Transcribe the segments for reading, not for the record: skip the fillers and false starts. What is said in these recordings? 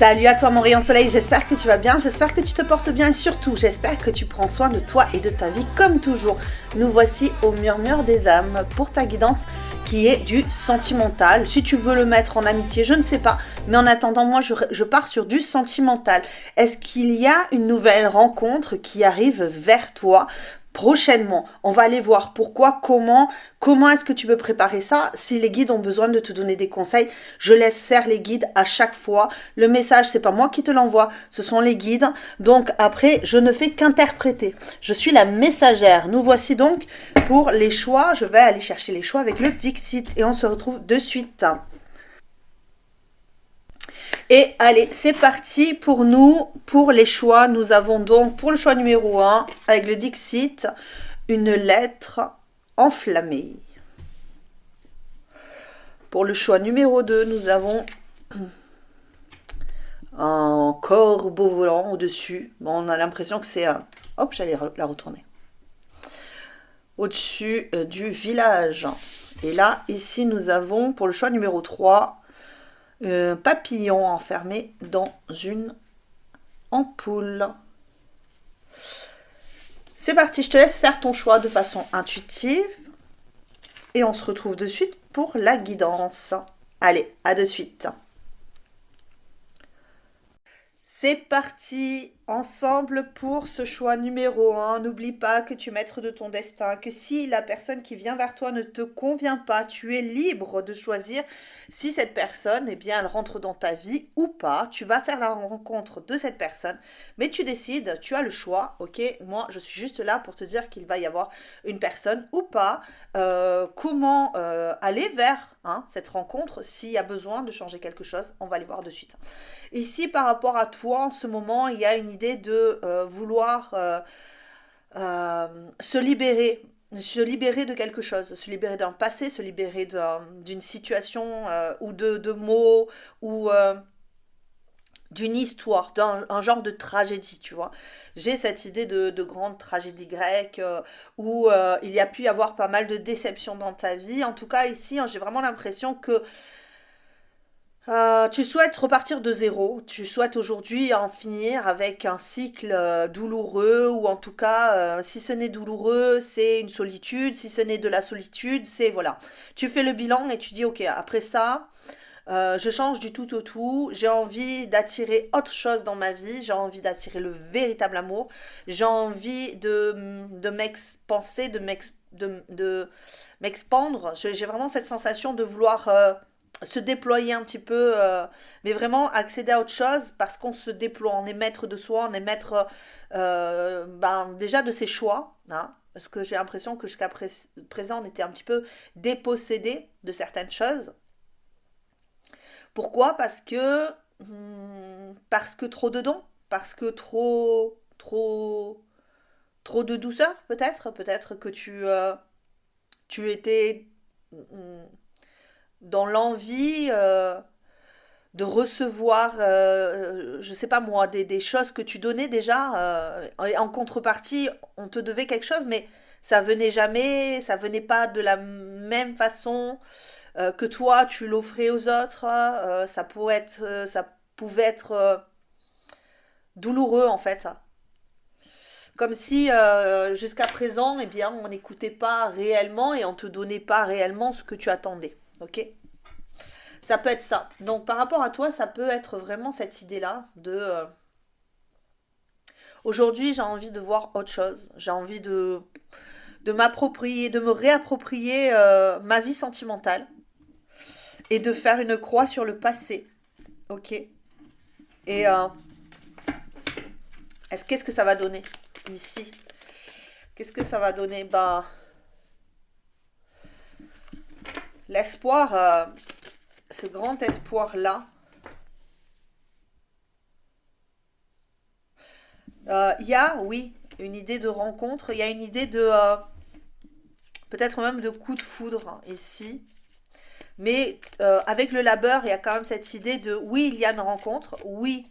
Salut à toi mon rayon de soleil, j'espère que tu vas bien, j'espère que tu te portes bien et surtout j'espère que tu prends soin de toi et de ta vie comme toujours. Nous voici au murmure des âmes pour ta guidance qui est du sentimental. Si tu veux le mettre en amitié, je ne sais pas, mais en attendant moi je pars sur du sentimental. Est-ce qu'il y a une nouvelle rencontre qui arrive vers toi prochainement? On va aller voir pourquoi, comment est-ce que tu peux préparer ça. Si les guides ont besoin de te donner des conseils, je laisse faire les guides à chaque fois. Le message, c'est pas moi qui te l'envoie, ce sont les guides. Donc après, je ne fais qu'interpréter. Je suis la messagère. Nous voici donc pour les choix. Je vais aller chercher les choix avec le Dixit et on se retrouve de suite. Et allez, c'est parti pour nous, pour les choix. Nous avons donc pour le choix numéro 1, avec le Dixit, une lettre enflammée. Pour le choix numéro 2, nous avons un corbeau volant au-dessus. Bon, on a l'impression que c'est un... Hop, j'allais la retourner. Au-dessus du village. Et là, ici, nous avons pour le choix numéro 3, un papillon enfermé dans une ampoule. C'est parti, je te laisse faire ton choix de façon intuitive et on se retrouve de suite pour la guidance. Allez, à de suite. C'est parti ensemble pour ce choix numéro 1. N'oublie pas que tu es maître de ton destin, que si la personne qui vient vers toi ne te convient pas, tu es libre de choisir si cette personne, eh bien, elle rentre dans ta vie ou pas. Tu vas faire la rencontre de cette personne, mais tu décides, tu as le choix, ok? Moi, je suis juste là pour te dire qu'il va y avoir une personne ou pas. Comment aller vers cette rencontre? S'il y a besoin de changer quelque chose, on va aller voir de suite. Ici, par rapport à toi, en ce moment, il y a une idée de vouloir se libérer de quelque chose, se libérer d'un passé, se libérer d'une situation ou de mots ou d'une histoire, d'un un genre de tragédie, tu vois. J'ai cette idée de grande tragédie grecque où il y a pu y avoir pas mal de déceptions dans ta vie. En tout cas, ici, j'ai vraiment l'impression que tu souhaites repartir de zéro, tu souhaites aujourd'hui en finir avec un cycle douloureux, ou en tout cas, si ce n'est douloureux, c'est une solitude, si ce n'est de la solitude, c'est voilà. Tu fais le bilan et tu dis, ok, après ça, je change du tout au tout, j'ai envie d'attirer autre chose dans ma vie, j'ai envie d'attirer le véritable amour, j'ai envie de m'expanser, de m'expandre. J'ai vraiment cette sensation de vouloir se déployer un petit peu, mais vraiment accéder à autre chose parce qu'on se déploie, on est maître de soi, on est maître déjà de ses choix. Parce que j'ai l'impression que jusqu'à présent, on était un petit peu dépossédé de certaines choses. Pourquoi? Parce que trop dedans, parce que trop de douceur peut-être que tu étais hum, dans l'envie de recevoir, je sais pas moi, des choses que tu donnais déjà. En contrepartie, on te devait quelque chose, mais ça venait jamais, ça venait pas de la même façon que toi, tu l'offrais aux autres. Ça pouvait être douloureux en fait. Comme si jusqu'à présent, eh bien, on n'écoutait pas réellement et on te donnait pas réellement ce que tu attendais. Ok? Ça peut être ça. Donc par rapport à toi, ça peut être vraiment cette idée-là de aujourd'hui j'ai envie de voir autre chose. J'ai envie de m'approprier, de me réapproprier ma vie sentimentale et de faire une croix sur le passé. Ok. Et qu'est-ce que ça va donner ici? Qu'est-ce que ça va donner? Bah, l'espoir, ce grand espoir-là, il y a, oui, une idée de rencontre, il y a une idée de, peut-être même de coup de foudre ici. Mais avec le labeur, il y a quand même cette idée de, oui, il y a une rencontre, oui,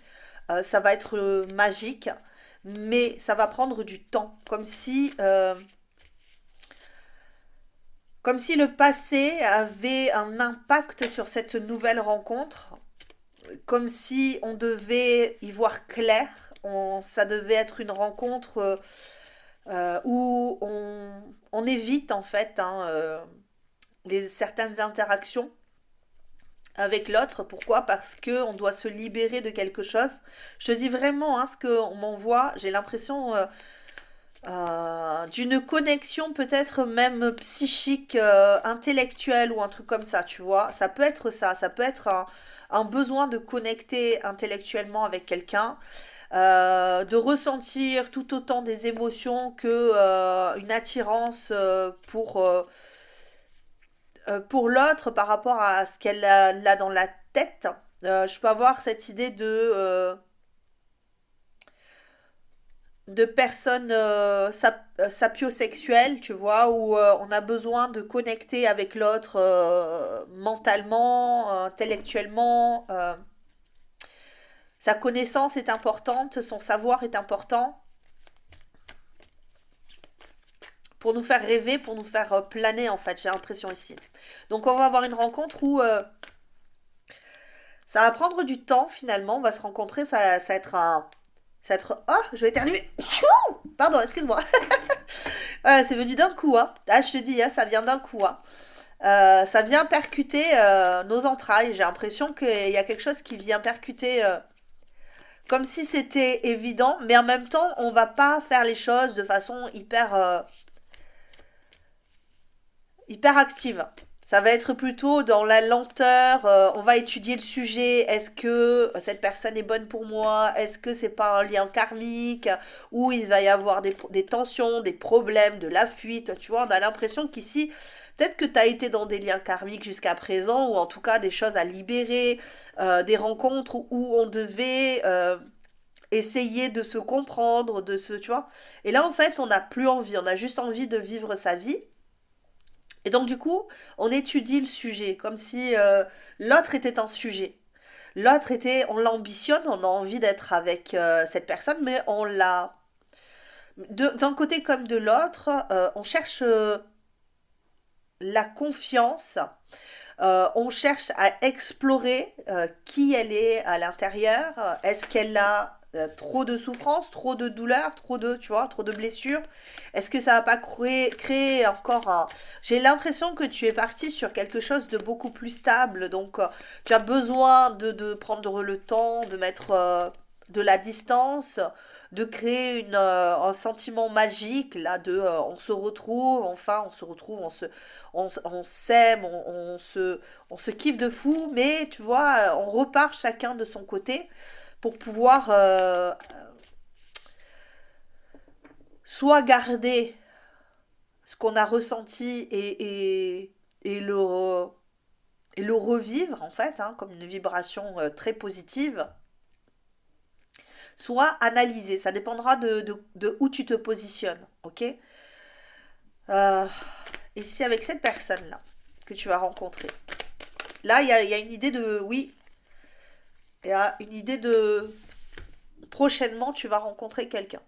ça va être magique, mais ça va prendre du temps, comme si le passé avait un impact sur cette nouvelle rencontre. comme si on devait y voir clair. Ça devait être une rencontre où on évite en fait hein, certaines interactions avec l'autre. Pourquoi? Parce que on doit se libérer de quelque chose. Je te dis vraiment hein, ce qu'on m'envoie. J'ai l'impression d'une connexion peut-être même psychique, intellectuelle ou un truc comme ça, tu vois. Ça peut être ça. Ça peut être un besoin de connecter intellectuellement avec quelqu'un. De ressentir tout autant des émotions que une attirance pour l'autre par rapport à ce qu'elle a dans la tête. Je peux avoir cette idée de personnes sapiosexuelles, tu vois, où on a besoin de connecter avec l'autre mentalement, intellectuellement. Sa connaissance est importante, son savoir est important pour nous faire rêver, pour nous faire planer en fait, j'ai l'impression ici. Donc on va avoir une rencontre où ça va prendre du temps finalement, on va se rencontrer, ça va être un... Ça va être... Oh, je vais éternuer. Pardon, excuse-moi. Voilà, c'est venu d'un coup, hein. Ah, je te dis, hein, ça vient d'un coup, hein. Ça vient percuter nos entrailles. J'ai l'impression qu'il y a quelque chose qui vient percuter comme si c'était évident, mais en même temps, on va pas faire les choses de façon hyper active. Ça va être plutôt dans la lenteur. On va étudier le sujet. Est-ce que cette personne est bonne pour moi? Est-ce que c'est pas un lien karmique? Ou il va y avoir des tensions, des problèmes, de la fuite? Tu vois, on a l'impression qu'ici, peut-être que tu as été dans des liens karmiques jusqu'à présent, ou en tout cas des choses à libérer, des rencontres où on devait essayer de se comprendre, tu vois. Et là, en fait, on n'a plus envie. On a juste envie de vivre sa vie. Et donc du coup, on étudie le sujet, comme si l'autre était un sujet. L'autre était, on l'ambitionne, on a envie d'être avec cette personne, mais on l'a... D'un côté comme de l'autre, on cherche la confiance, on cherche à explorer qui elle est à l'intérieur. Est-ce qu'elle a trop de souffrance, trop de douleur, tu vois, trop de blessures? Est-ce que ça va pas créer encore un... J'ai l'impression que tu es parti sur quelque chose de beaucoup plus stable, donc tu as besoin de prendre le temps, de mettre de la distance, de créer un sentiment magique, là, on se retrouve, enfin, on se retrouve, on s'aime, on se kiffe de fou, mais tu vois, on repart chacun de son côté pour pouvoir soit garder ce qu'on a ressenti et le revivre, en fait, hein, comme une vibration très positive, soit analyser. Ça dépendra de où tu te positionnes, ok? Euh, Ici, avec cette personne-là que tu vas rencontrer, là, il y a une idée de... Oui, il y a une idée de... Prochainement, tu vas rencontrer quelqu'un.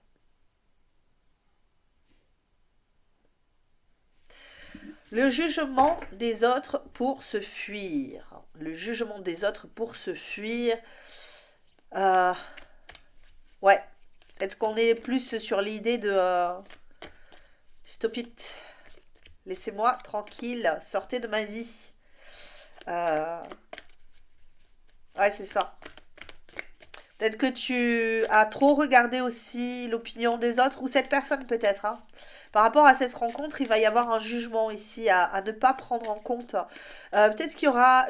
Le jugement des autres pour se fuir. Le jugement des autres pour se fuir. Euh, ouais. Est-ce qu'on est plus sur l'idée de stop it, laissez-moi tranquille, sortez de ma vie. Euh, ouais, c'est ça. Peut-être que tu as trop regardé aussi l'opinion des autres ou cette personne peut-être, hein. Par rapport à cette rencontre, il va y avoir un jugement ici à ne pas prendre en compte. Peut-être qu'il y aura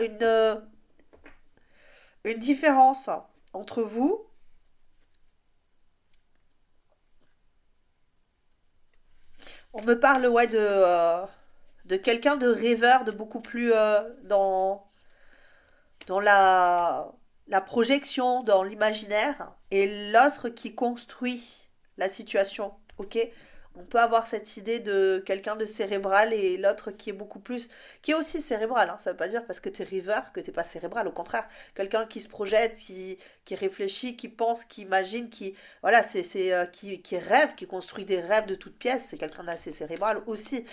une différence entre vous. On me parle ouais de quelqu'un de rêveur, de beaucoup plus dans la projection, dans l'imaginaire, et l'autre qui construit la situation. Ok? On peut avoir cette idée de quelqu'un de cérébral et l'autre qui est beaucoup plus, qui est aussi cérébral. Hein. Ça veut pas dire parce que tu es rêveur que t'es pas cérébral. Au contraire, quelqu'un qui se projette, qui réfléchit, qui pense, qui imagine, voilà, qui rêve, qui construit des rêves de toutes pièces. C'est quelqu'un d'assez cérébral aussi.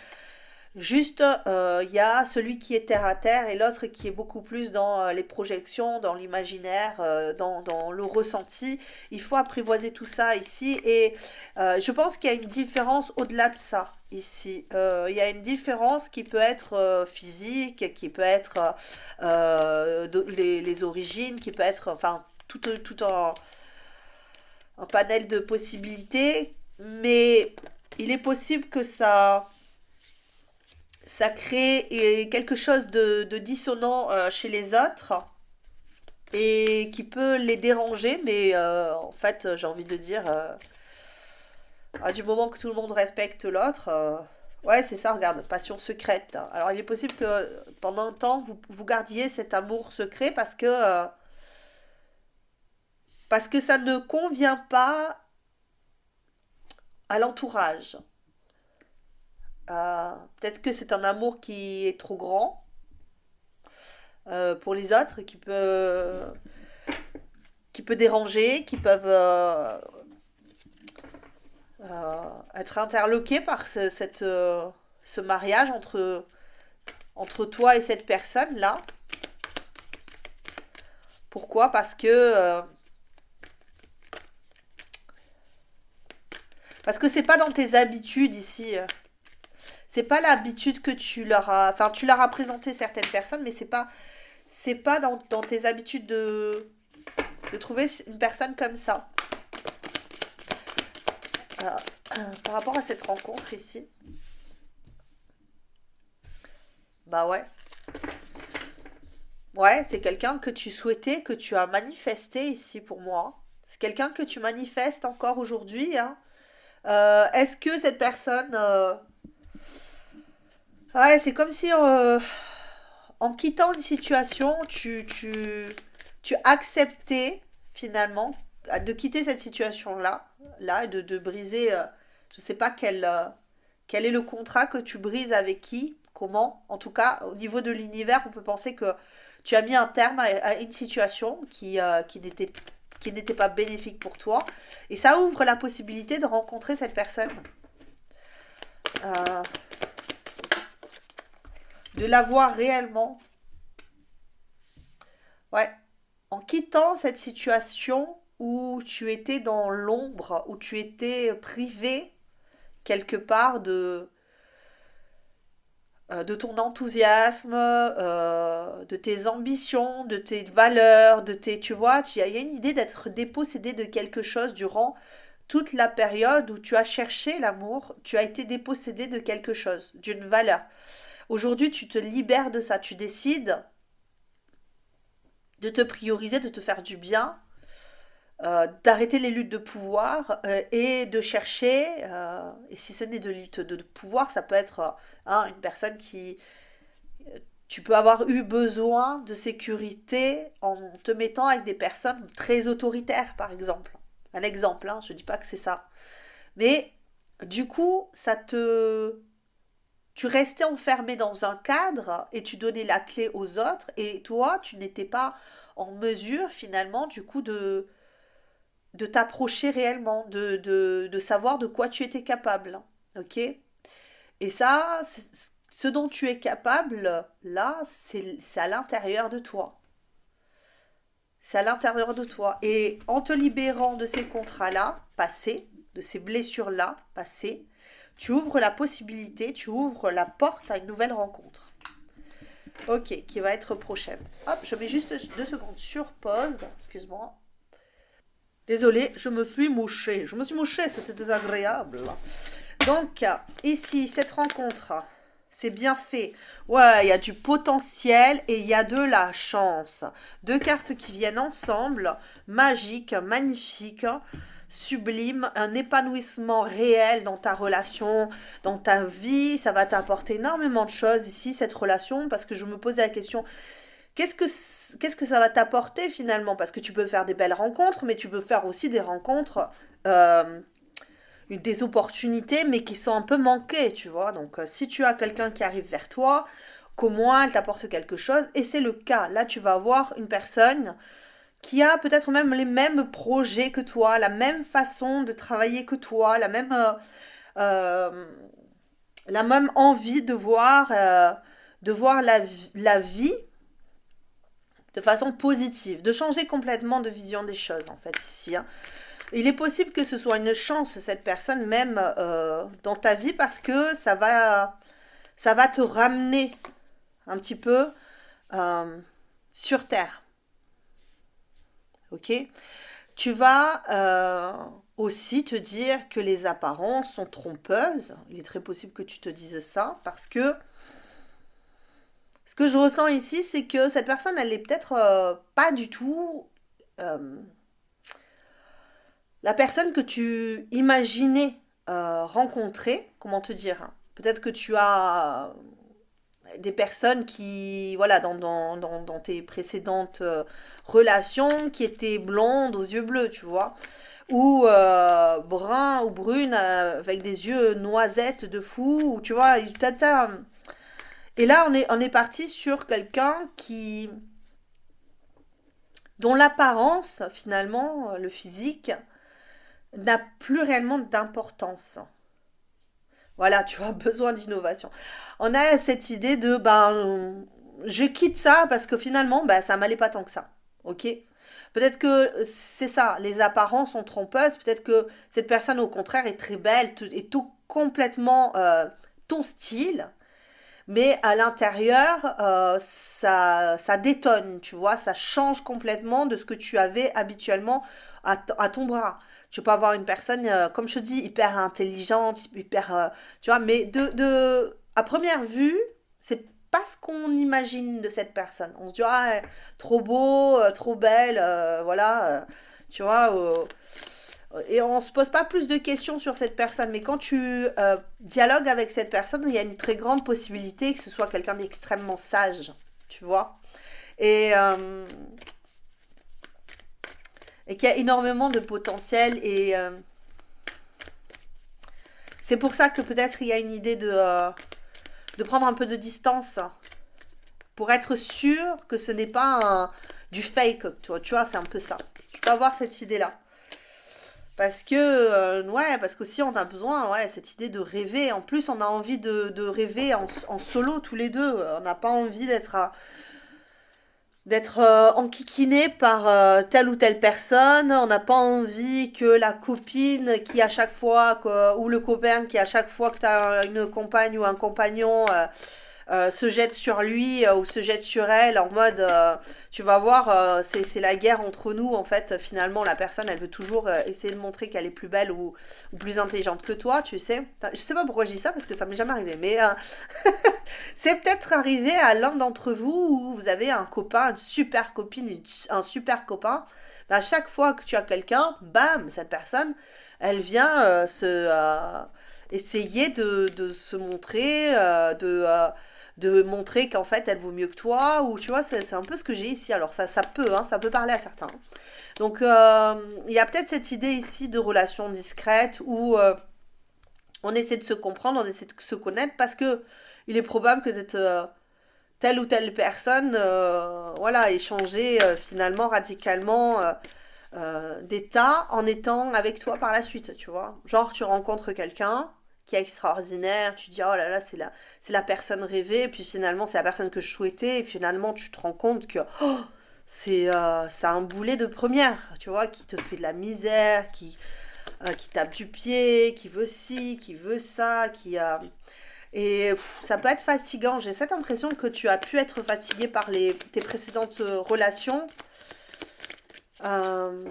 Juste, il y a celui qui est terre à terre et l'autre qui est beaucoup plus dans les projections, dans l'imaginaire, dans le ressenti. Il faut apprivoiser tout ça ici et je pense qu'il y a une différence au-delà de ça ici. Il y a une différence qui peut être physique, qui peut être les origines, qui peut être enfin tout un panel de possibilités, mais il est possible que ça crée quelque chose de dissonant chez les autres et qui peut les déranger, mais en fait, j'ai envie de dire, du moment que tout le monde respecte l'autre, ouais, c'est ça, regarde, passion secrète. Alors, il est possible que pendant un temps, vous gardiez cet amour secret parce que ça ne convient pas à l'entourage. Peut-être que c'est un amour qui est trop grand pour les autres, qui peut déranger, qui peuvent être interloqués par ce mariage entre toi et cette personne-là. Pourquoi? Parce que c'est pas dans tes habitudes ici. C'est pas l'habitude que tu leur as. Enfin, tu leur as présenté certaines personnes, mais c'est pas dans tes habitudes de trouver une personne comme ça. Euh, Par rapport à cette rencontre ici, bah ouais. Ouais, c'est quelqu'un que tu souhaitais, que tu as manifesté ici pour moi. C'est quelqu'un que tu manifestes encore aujourd'hui, hein. Est-ce que cette personne... Ouais, c'est comme si en quittant une situation, tu acceptais finalement de quitter cette situation-là, là, et de briser, je sais pas quel est le contrat que tu brises avec qui, comment. En tout cas, au niveau de l'univers, on peut penser que tu as mis un terme à une situation qui n'était pas bénéfique pour toi. Et ça ouvre la possibilité de rencontrer cette personne, euh, de la voir réellement. Ouais, en quittant cette situation où tu étais dans l'ombre, où tu étais privé quelque part de ton enthousiasme, de tes ambitions, de tes valeurs, tu vois, il y a une idée d'être dépossédé de quelque chose durant toute la période où tu as cherché l'amour, tu as été dépossédé de quelque chose, d'une valeur. Aujourd'hui, tu te libères de ça, tu décides de te prioriser, de te faire du bien, d'arrêter les luttes de pouvoir et de chercher, et si ce n'est de lutte de pouvoir, ça peut être hein, une personne qui... Tu peux avoir eu besoin de sécurité en te mettant avec des personnes très autoritaires, par exemple. Un exemple, hein, je ne dis pas que c'est ça. Mais du coup, tu restais enfermé dans un cadre et tu donnais la clé aux autres et toi, tu n'étais pas en mesure finalement du coup de t'approcher réellement, de savoir de quoi tu étais capable. Ok? Et ça, ce dont tu es capable, là, c'est à l'intérieur de toi. C'est à l'intérieur de toi. Et en te libérant de ces contrats-là, passés, de ces blessures-là, passées, tu ouvres la possibilité, tu ouvres la porte à une nouvelle rencontre. Ok, qui va être prochaine. Hop, je mets juste 2 secondes sur pause. Excuse-moi. Désolée, je me suis mouchée. Je me suis mouchée, c'était désagréable. Donc, ici, cette rencontre, c'est bien fait. Ouais, il y a du potentiel et il y a de la chance. 2 cartes qui viennent ensemble, magique, magnifique, sublime, un épanouissement réel dans ta relation, dans ta vie. Ça va t'apporter énormément de choses ici, cette relation, parce que je me posais la question, qu'est-ce que qu'est-ce que ça va t'apporter finalement? Parce que tu peux faire des belles rencontres, mais tu peux faire aussi des rencontres, euh, des opportunités, mais qui sont un peu manquées, tu vois. Donc, si tu as quelqu'un qui arrive vers toi, qu'au moins elle t'apporte quelque chose, et c'est le cas. Là, tu vas avoir une personne qui a peut-être même les mêmes projets que toi, la même façon de travailler que toi, la même, euh, la même envie de voir la vie de façon positive, de changer complètement de vision des choses, en fait, ici, hein. Il est possible que ce soit une chance, cette personne, même dans ta vie, parce que ça va te ramener un petit peu euh, sur Terre, ok? Tu vas aussi te dire que les apparences sont trompeuses. Il est très possible que tu te dises ça, parce que ce que je ressens ici, c'est que cette personne, elle est peut-être pas du tout euh, la personne que tu imaginais rencontrer. Comment te dire, hein. Peut-être que tu as des personnes qui, voilà, dans tes précédentes relations, qui étaient blondes aux yeux bleus, tu vois, ou brun ou brune avec des yeux noisettes de fou, ou tu vois, et là on est parti sur quelqu'un qui, dont l'apparence, finalement, le physique, n'a plus réellement d'importance. Voilà, tu as besoin d'innovation. On a cette idée de, ben, je quitte ça parce que finalement, ben, ça m'allait pas tant que ça. Ok? Peut-être que c'est ça, les apparences sont trompeuses. Peut-être que cette personne, au contraire, est très belle, est tout complètement ton style. Mais à l'intérieur, ça détonne, tu vois, ça change complètement de ce que tu avais habituellement à ton bras. Tu peux avoir une personne, comme je te dis, hyper intelligente, hyper, tu vois, mais à première vue, c'est pas ce qu'on imagine de cette personne. On se dit, ah, trop beau, trop belle, voilà, tu vois. Et on se pose pas plus de questions sur cette personne, mais quand tu dialogues avec cette personne, il y a une très grande possibilité que ce soit quelqu'un d'extrêmement sage, tu vois, et, euh, et qui a énormément de potentiel. Et c'est pour ça que peut-être il y a une idée de prendre un peu de distance pour être sûr que ce n'est pas du fake, tu vois, c'est un peu ça. Tu peux avoir cette idée-là. Parce que, ouais, parce qu'aussi on a besoin, ouais, cette idée de rêver. En plus, on a envie de rêver en solo tous les deux. On n'a pas envie d'être enquiquiné par telle ou telle personne. On n'a pas envie que la copine qui à chaque fois, ou le copain qui à chaque fois que tu as une compagne ou un compagnon se jette sur lui ou se jette sur elle en mode tu vas voir c'est la guerre entre nous en fait. Finalement la personne elle veut toujours essayer de montrer qu'elle est plus belle ou plus intelligente que toi, tu sais. Je sais pas pourquoi je dis ça parce que ça m'est jamais arrivé, mais c'est peut-être arrivé à l'un d'entre vous où vous avez un copain, une super copine, un super copain. Ben, à chaque fois que tu as quelqu'un, bam, cette personne elle vient essayer de se montrer, de montrer qu'en fait elle vaut mieux que toi, ou tu vois, c'est un peu ce que j'ai ici. Alors ça peut, hein, ça peut parler à certains. Donc il y a peut-être cette idée ici de relation discrète où on essaie de se comprendre, on essaie de se connaître parce que il est probable que cette telle ou telle personne voilà, ait changé finalement radicalement d'état en étant avec toi par la suite, tu vois. Genre, tu rencontres quelqu'un qui est extraordinaire, tu dis, oh là là, c'est la personne rêvée, et puis finalement, c'est la personne que je souhaitais, et finalement, tu te rends compte que oh, c'est un boulet de première, tu vois, qui te fait de la misère, qui tape du pied, qui veut ci, qui veut ça, et ça peut être fatigant. J'ai cette impression que tu as pu être fatigué par tes précédentes relations. Euh,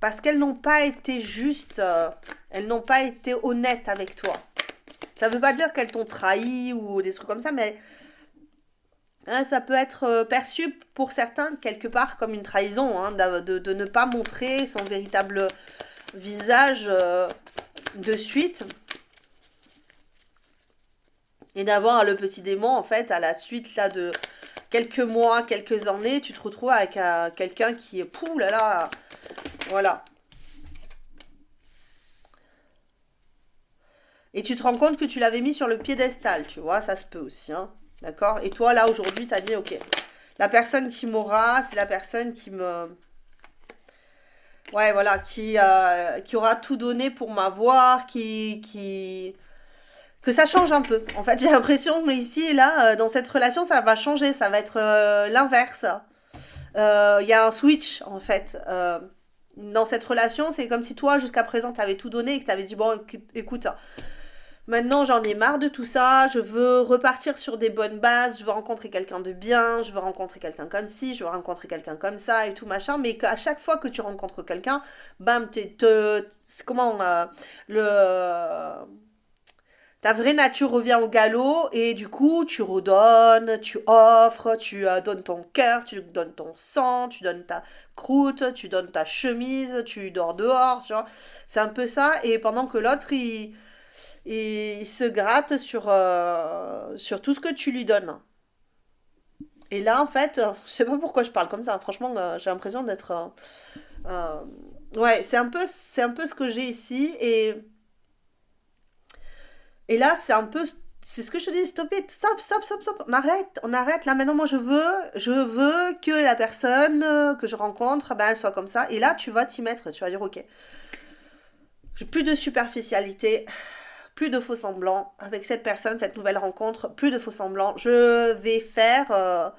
Parce qu'elles n'ont pas été justes, elles n'ont pas été honnêtes avec toi. Ça ne veut pas dire qu'elles t'ont trahi ou des trucs comme ça, mais hein, ça peut être perçu pour certains quelque part comme une trahison, hein, de ne pas montrer son véritable visage de suite et d'avoir le petit démon en fait à la suite là de quelques mois, quelques années, tu te retrouves avec quelqu'un qui est pouh là là, voilà. Et tu te rends compte que tu l'avais mis sur le piédestal, tu vois, ça se peut aussi, hein. D'accord. Et toi, là, aujourd'hui, t'as dit, ok, la personne qui m'aura, c'est la personne qui me... Ouais, voilà, qui aura tout donné pour m'avoir, qui... que ça change un peu. En fait, j'ai l'impression que ici, là, dans cette relation, ça va changer, ça va être l'inverse. Il y a un switch, en fait. Dans cette relation, c'est comme si toi, jusqu'à présent, tu avais tout donné et que tu avais dit, bon, écoute, maintenant j'en ai marre de tout ça, je veux repartir sur des bonnes bases, je veux rencontrer quelqu'un de bien, je veux rencontrer quelqu'un comme ci, je veux rencontrer quelqu'un comme ça et tout machin, mais qu'à chaque fois que tu rencontres quelqu'un, bam, comment, ta vraie nature revient au galop et du coup tu redonnes, tu offres, tu donnes ton cœur, tu donnes ton sang, tu donnes ta croûte, tu donnes ta chemise, tu dors dehors, tu vois. C'est un peu ça et pendant que l'autre il se gratte sur tout ce que tu lui donnes. Et là en fait, je sais pas pourquoi je parle comme ça, franchement j'ai l'impression d'être... ouais, c'est un peu ce que j'ai ici et là, c'est ce que je te dis, stop it, stop, stop, stop, stop, on arrête, là maintenant moi je veux que la personne que je rencontre, ben, elle soit comme ça, et là tu vas t'y mettre, tu vas dire ok, j'ai plus de superficialité, plus de faux semblants, avec cette personne, cette nouvelle rencontre, plus de faux semblants, je vais faire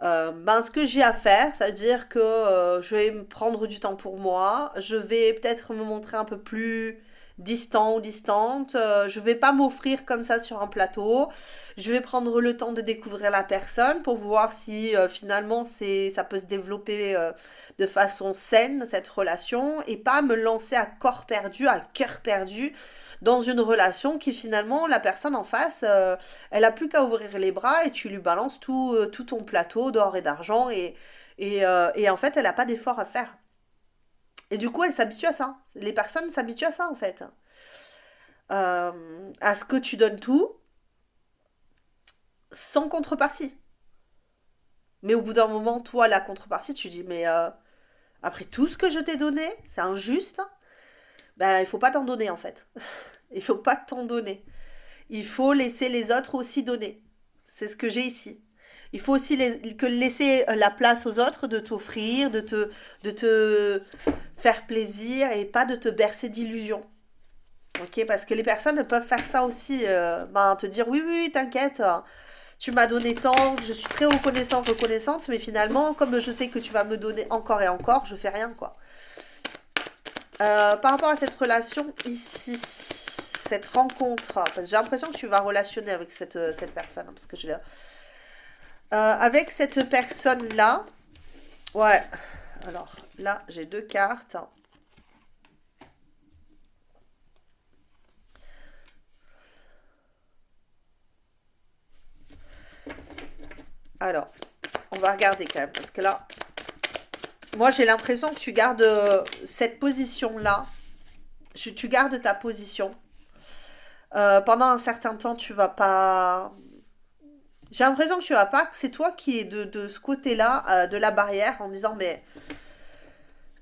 ben, ce que j'ai à faire, c'est-à-dire que je vais me prendre du temps pour moi, je vais peut-être me montrer un peu plus distant ou distante, je vais pas m'offrir comme ça sur un plateau, je vais prendre le temps de découvrir la personne pour voir si finalement ça peut se développer de façon saine cette relation et pas me lancer à corps perdu, à cœur perdu dans une relation qui finalement la personne en face elle a plus qu'à ouvrir les bras et tu lui balances tout ton plateau d'or et d'argent et en fait, elle n'a pas d'effort à faire. Et du coup, elle s'habitue à ça. Les personnes s'habituent à ça, en fait. À ce que tu donnes tout sans contrepartie. Mais au bout d'un moment, toi, la contrepartie, tu dis, mais après tout ce que je t'ai donné, c'est injuste. Ben, il faut pas t'en donner, en fait. Il faut pas t'en donner. Il faut laisser les autres aussi donner. C'est ce que j'ai ici. Il faut aussi laisser la place aux autres de t'offrir, de te faire plaisir et pas de te bercer d'illusions. Ok, parce que les personnes peuvent faire ça aussi, ben, te dire oui, oui, oui, t'inquiète, tu m'as donné tant, je suis très reconnaissante, mais finalement, comme je sais que tu vas me donner encore et encore, je fais rien, quoi. Par rapport à cette relation ici, cette rencontre, parce que j'ai l'impression que tu vas relationner avec cette personne, hein, parce que avec cette personne-là, ouais, alors là, j'ai deux cartes. Alors, on va regarder quand même, parce que là, moi j'ai l'impression que tu gardes cette position-là, tu gardes ta position. Pendant un certain temps, tu vas pas... J'ai l'impression que tu vas pas, que c'est toi qui es de ce côté-là, de la barrière, en disant, mais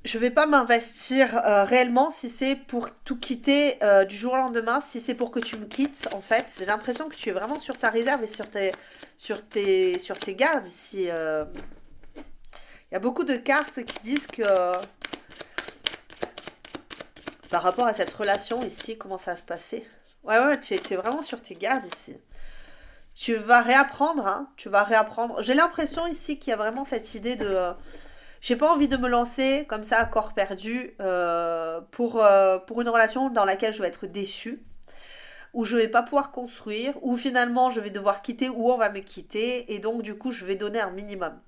je vais pas m'investir réellement si c'est pour tout quitter du jour au lendemain, si c'est pour que tu me quittes, en fait. J'ai l'impression que tu es vraiment sur ta réserve et sur tes gardes ici. Il y a beaucoup de cartes qui disent que par rapport à cette relation ici, comment ça va se passer. Ouais, ouais, tu es vraiment sur tes gardes ici. Tu vas réapprendre, hein, tu vas réapprendre. J'ai l'impression ici qu'il y a vraiment cette idée de... j'ai pas envie de me lancer comme ça à corps perdu pour une relation dans laquelle je vais être déçue, où je vais pas pouvoir construire, où finalement je vais devoir quitter, ou on va me quitter, et donc du coup je vais donner un minimum.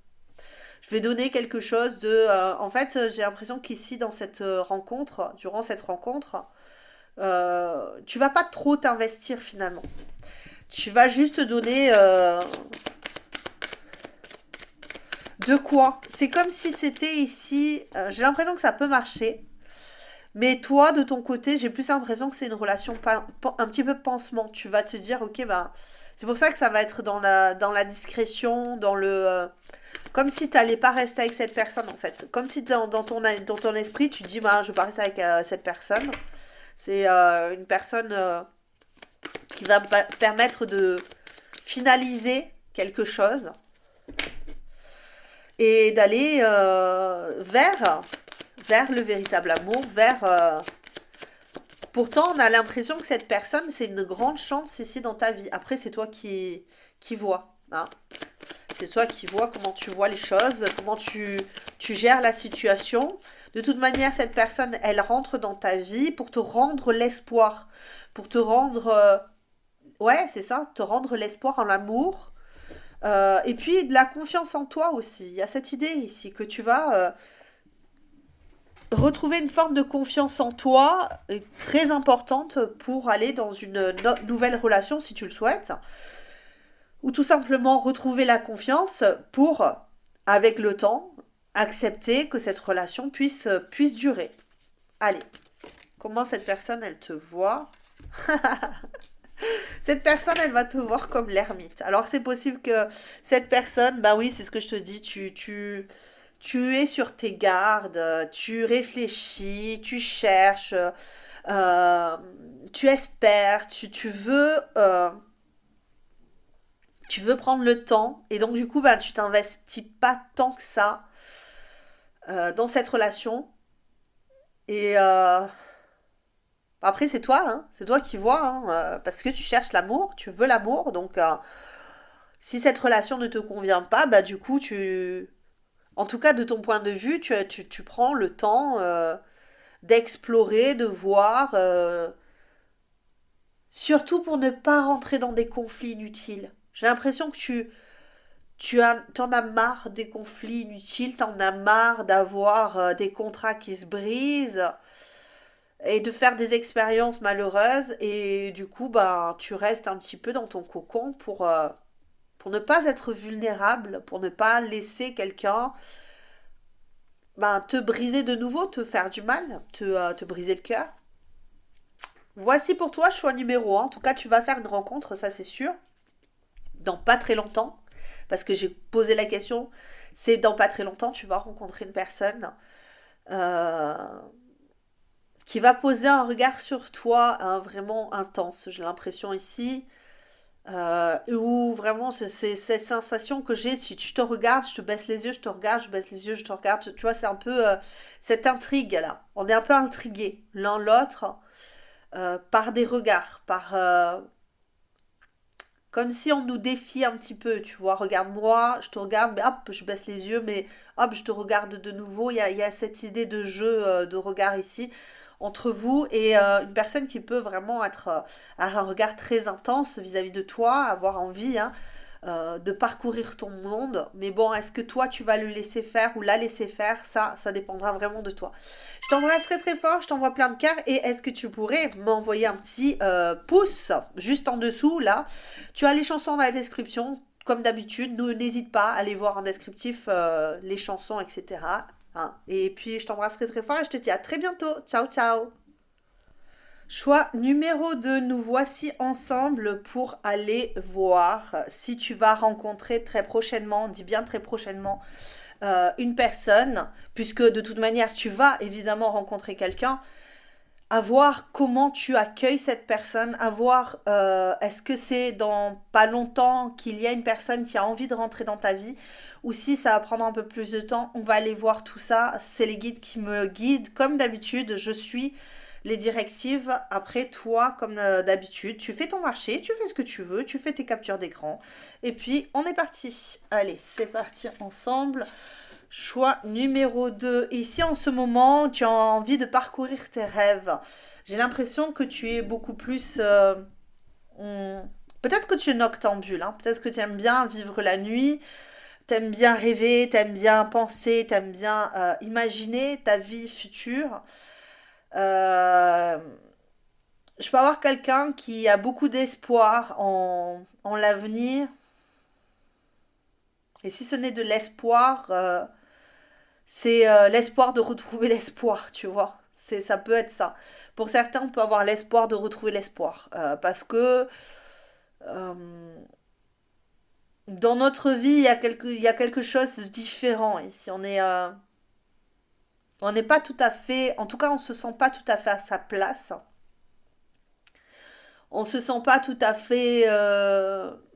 Je vais donner quelque chose de... en fait, j'ai l'impression qu'ici, dans cette rencontre, durant cette rencontre, tu vas pas trop t'investir finalement. Tu vas juste donner de quoi. C'est comme si c'était ici... j'ai l'impression que ça peut marcher. Mais toi, de ton côté, j'ai plus l'impression que c'est une relation un petit peu pansement. Tu vas te dire, ok, bah... C'est pour ça que ça va être dans la discrétion, dans le... comme si tu n'allais pas rester avec cette personne, en fait. Comme si dans ton esprit, tu te dis, bah, je ne vais pas rester avec cette personne. C'est une personne qui va me permettre de finaliser quelque chose et d'aller vers le véritable amour, Pourtant, on a l'impression que cette personne, c'est une grande chance ici dans ta vie. Après, c'est toi qui vois, hein. C'est toi qui vois comment tu vois les choses, comment tu gères la situation. De toute manière, cette personne, elle rentre dans ta vie pour te rendre l'espoir, pour te rendre, ouais, c'est ça, te rendre l'espoir en l'amour. Et puis de la confiance en toi aussi. Il y a cette idée ici que tu vas retrouver une forme de confiance en toi très importante pour aller dans une nouvelle relation si tu le souhaites, ou tout simplement retrouver la confiance pour, avec le temps, accepter que cette relation puisse durer. Allez, comment cette personne, elle te voit? Cette personne, elle va te voir comme l'ermite. Alors c'est possible que cette personne, bah oui, c'est ce que je te dis, tu es sur tes gardes, tu réfléchis, tu cherches, euh, tu espères, tu veux prendre le temps, et donc du coup, bah, tu t'investis pas tant que ça dans cette relation. Et après, c'est toi, hein, c'est toi qui vois, hein, parce que tu cherches l'amour, tu veux l'amour, donc si cette relation ne te convient pas, bah du coup, en tout cas de ton point de vue, tu prends le temps d'explorer, de voir, surtout pour ne pas rentrer dans des conflits inutiles. J'ai l'impression que t'en as marre des conflits inutiles, t'en as marre d'avoir des contrats qui se brisent et de faire des expériences malheureuses, et du coup, bah, tu restes un petit peu dans ton cocon pour ne pas être vulnérable, pour ne pas laisser quelqu'un ben, te briser de nouveau, te faire du mal, te briser le cœur. Voici pour toi choix numéro un. En tout cas, tu vas faire une rencontre, ça c'est sûr, dans pas très longtemps. Parce que j'ai posé la question, c'est dans pas très longtemps, tu vas rencontrer une personne euh, qui va poser un regard sur toi hein, vraiment intense. J'ai l'impression ici, où vraiment c'est cette sensation que j'ai, si je te regarde, je te baisse les yeux, je te regarde, je baisse les yeux, je te regarde, tu vois, c'est un peu cette intrigue là. On est un peu intrigués l'un l'autre par des regards, comme si on nous défie un petit peu, tu vois, regarde-moi, je te regarde, mais hop, je baisse les yeux, mais hop, je te regarde de nouveau. Il y a cette idée de jeu de regard ici entre vous, et une personne qui peut vraiment être à un regard très intense vis-à-vis de toi, avoir envie hein, de parcourir ton monde. Mais bon, est-ce que toi, tu vas le laisser faire ou la laisser faire? Ça dépendra vraiment de toi. Je t'embrasse très très fort, je t'envoie plein de cœurs, et est-ce que tu pourrais m'envoyer un petit pouce juste en dessous là? Tu as les chansons dans la description, comme d'habitude. N'hésite pas à aller voir en descriptif les chansons, etc. Hein. Et puis je t'embrasse très très fort et je te dis à très bientôt. Ciao ciao. Choix numéro 2, nous voici ensemble pour aller voir si tu vas rencontrer très prochainement, dis bien très prochainement, une personne, puisque de toute manière tu vas évidemment rencontrer quelqu'un, à voir comment tu accueilles cette personne, à voir est-ce que c'est dans pas longtemps qu'il y a une personne qui a envie de rentrer dans ta vie, ou si ça va prendre un peu plus de temps. On va aller voir tout ça. C'est les guides qui me guident. Comme d'habitude, je suis les directives. Après, toi, comme d'habitude, tu fais ton marché, tu fais ce que tu veux, tu fais tes captures d'écran. Et puis, on est parti. Allez, c'est parti ensemble. Choix numéro 2. Ici, en ce moment, tu as envie de parcourir tes rêves. J'ai l'impression que tu es beaucoup plus... on- Peut-être que tu es noctambule, hein. Peut-être que tu aimes bien vivre la nuit, t'aimes bien rêver, t'aimes bien penser, t'aimes bien imaginer ta vie future. Euh, Je peux avoir quelqu'un qui a beaucoup d'espoir en l'avenir. Et si ce n'est de l'espoir, c'est l'espoir de retrouver l'espoir, tu vois. Ça peut être ça. Pour certains, on peut avoir l'espoir de retrouver l'espoir. Parce que euh, dans notre vie, il y a quelque chose de différent ici. On n'est pas tout à fait, en tout cas, on se sent pas tout à fait à sa place. On se sent pas tout à fait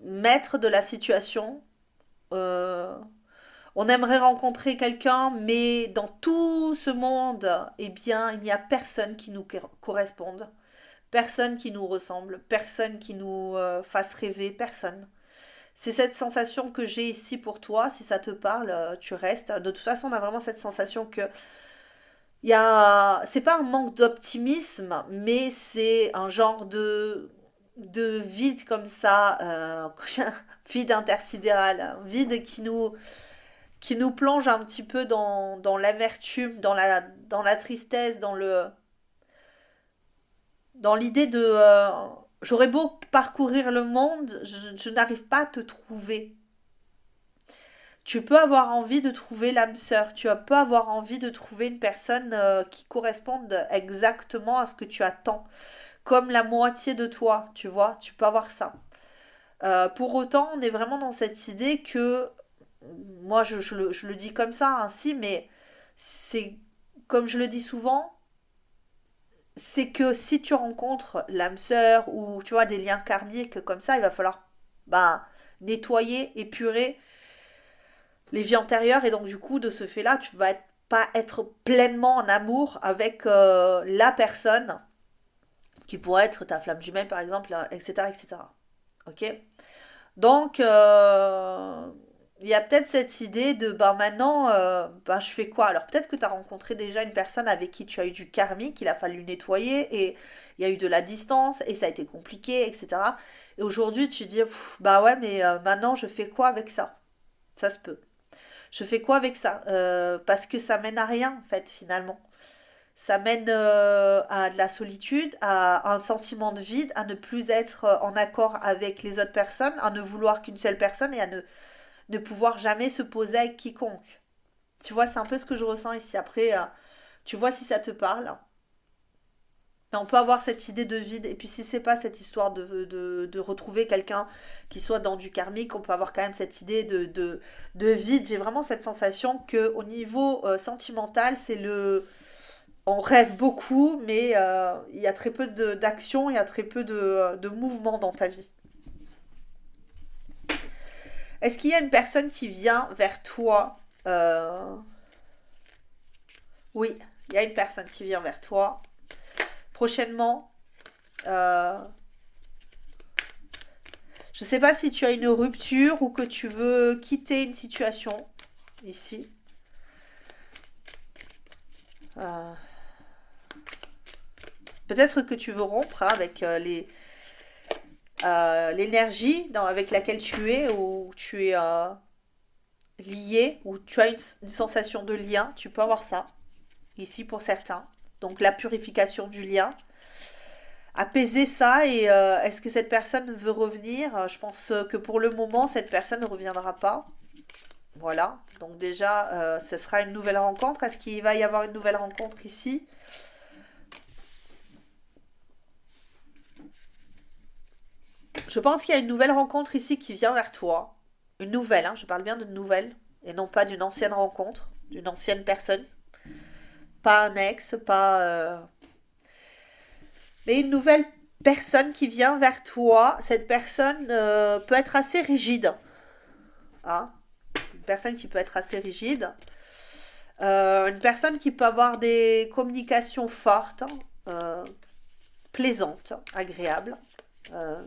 maître de la situation. Euh, on aimerait rencontrer quelqu'un, mais dans tout ce monde, eh bien, il n'y a personne qui nous corresponde. personne qui nous ressemble, personne qui nous fasse rêver, personne. C'est cette sensation que j'ai ici pour toi. Si ça te parle, tu restes. De toute façon, on a vraiment cette sensation que c'est pas un manque d'optimisme, mais c'est un genre de vide comme ça, vide intersidéral, un vide qui nous plonge un petit peu dans l'amertume, dans la tristesse, dans l'idée de j'aurais beau parcourir le monde, je n'arrive pas à te trouver. Tu peux avoir envie de trouver l'âme sœur, tu peux avoir envie de trouver une personne qui corresponde exactement à ce que tu attends, comme la moitié de toi, tu vois, tu peux avoir ça. Pour autant, on est vraiment dans cette idée que, moi je le dis comme ça, ainsi, mais c'est, comme je le dis souvent, c'est que si tu rencontres l'âme sœur ou tu vois des liens karmiques comme ça, il va falloir ben, nettoyer, épurer les vies antérieures et donc du coup de ce fait-là, tu vas pas être pleinement en amour avec la personne qui pourrait être ta flamme jumelle par exemple, etc. etc. Ok. Donc il y a peut-être cette idée de ben maintenant ben je fais quoi. Alors peut-être que tu as rencontré déjà une personne avec qui tu as eu du karmique, il a fallu nettoyer et il y a eu de la distance et ça a été compliqué, etc. Et aujourd'hui tu dis bah ouais mais maintenant je fais quoi avec ça. Ça se peut. Je fais quoi avec ça? Parce que ça mène à rien, en fait, finalement. Ça mène à de la solitude, à un sentiment de vide, à ne plus être en accord avec les autres personnes, à ne vouloir qu'une seule personne et à ne pouvoir jamais se poser avec quiconque. Tu vois, c'est un peu ce que je ressens ici. Après, tu vois si ça te parle. Mais on peut avoir cette idée de vide. Et puis si c'est pas cette histoire de retrouver quelqu'un qui soit dans du karmique, on peut avoir quand même cette idée de vide. J'ai vraiment cette sensation que au niveau sentimental, c'est le... On rêve beaucoup, mais il y a très peu d'action, il y a très peu de mouvement dans ta vie. Est-ce qu'il y a une personne qui vient vers toi? Oui, il y a une personne qui vient vers toi. Prochainement, euh, je ne sais pas si tu as une rupture ou que tu veux quitter une situation ici. Euh, Peut-être que tu veux rompre hein, avec l'énergie avec laquelle tu es ou tu es lié ou tu as une sensation de lien. Tu peux avoir ça ici pour certains. Donc la purification du lien. Apaiser ça et est-ce que cette personne veut revenir? Je pense que pour le moment, cette personne ne reviendra pas. Voilà, donc déjà, ce sera une nouvelle rencontre. Est-ce qu'il va y avoir une nouvelle rencontre ici? Je pense qu'il y a une nouvelle rencontre ici qui vient vers toi. Une nouvelle, hein, je parle bien de nouvelle, et non pas d'une ancienne rencontre, d'une ancienne personne. Pas un ex, pas... mais une nouvelle personne qui vient vers toi. Cette personne peut être assez rigide. Hein, une personne qui peut être assez rigide. Une personne qui peut avoir des communications fortes, euh, plaisantes, agréables, euh,